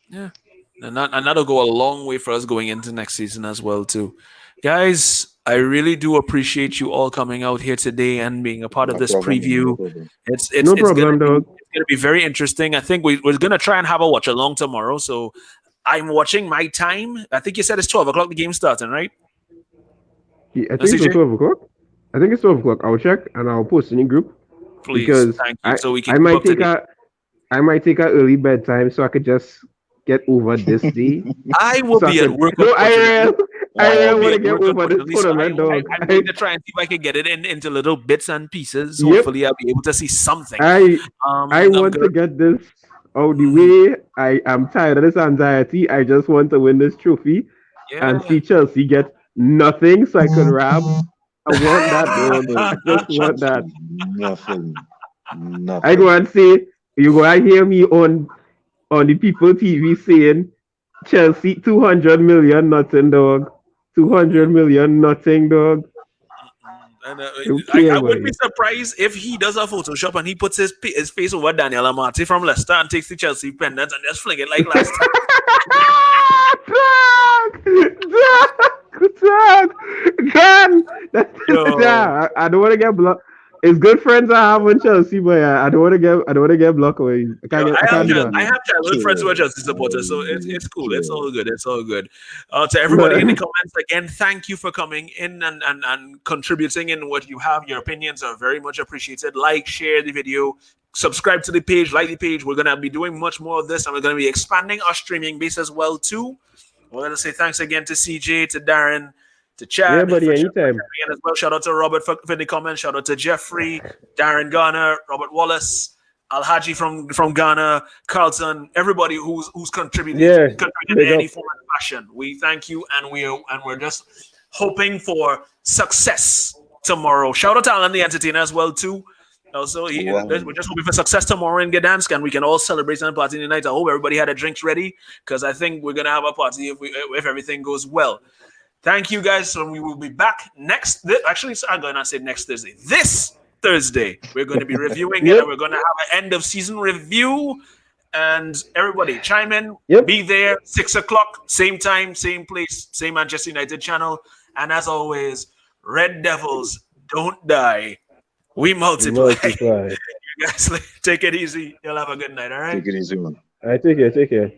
Yeah. And that'll go a long way for us going into next season as well, too. Guys, I really do appreciate you all coming out here today and being a part of No this problem, man, no preview. problem. It's No gonna problem, be dog. very interesting. I think we're gonna try and have a watch along tomorrow. So I'm watching my time. I think you said it's 12 o'clock. The game starting, right? I No, think it's CJ? 12 o'clock. I think it's 12 o'clock. I'll check and I'll post in the group Please, because thank you. So we can I keep might up to take date. I might take a early bedtime so I could just get over this day. I will So I be at could work, no, unfortunately. I I will really be want to at get work, over this unfortunately. So tournament, dog. I'm going to try and see if I can get it into little bits and pieces. Yep, Hopefully, I'll be able to see something. I I I'm want to gonna. get this out the Mhm. way. I am tired of this anxiety. I just want to win this trophy and Yeah. see Chelsea get nothing so I could rab. I want that, dog. I just want that. Chelsea, nothing, I go nothing. and say, you go and hear me on the People TV saying Chelsea 200 million nothing, dog. 200 million nothing, dog. And Okay, I wouldn't be boy. surprised if he does a Photoshop and he puts his face over Daniel Amati from Leicester and takes the Chelsea pendant and just fling it like last time. Dog! Dog! Gun! Yo, I don't want to get blocked. It's good friends I have on Chelsea, but I don't want to get blocked away. yo, I can't do that. I have childhood friends who are Chelsea supporters, so it's cool. It's all good. It's all good. To everybody in the comments, again, thank you for coming in and contributing in what you have. Your opinions are very much appreciated. Like, share the video, subscribe to the page, like the page. We're gonna be doing much more of this, and we're gonna be expanding our streaming base as well too. We're gonna say thanks again to CJ, to Darren, to Yeah, Chad buddy, for anytime. chiming in as well. Shout out to Robert for the comments. Shout out to Jeffrey, Darren Garner, Robert Wallace, Alhaji from Ghana, Carlton, everybody who's Yeah, contributed in big any up. form and fashion. We thank you, and we're just hoping for success tomorrow. Shout out to Alan the Entertainer as well too. Also, Wow. we're just hoping for success tomorrow in Gdansk, and we can all celebrate and party tonight. I hope everybody had their drinks ready because I think we're gonna have a party if everything goes well. Thank you guys. So we will be back actually, I'm going to say next Thursday. This Thursday, we're going to be reviewing it Yep, and we're going to have an end of season review. And everybody, chime in, yep. be there, 6 o'clock, same time, same place, same Manchester United channel. And as always, Red Devils don't die. We We multiply. multiply. You guys take it easy. You'll have a good night, all right? Take it easy, man. I take care, take care.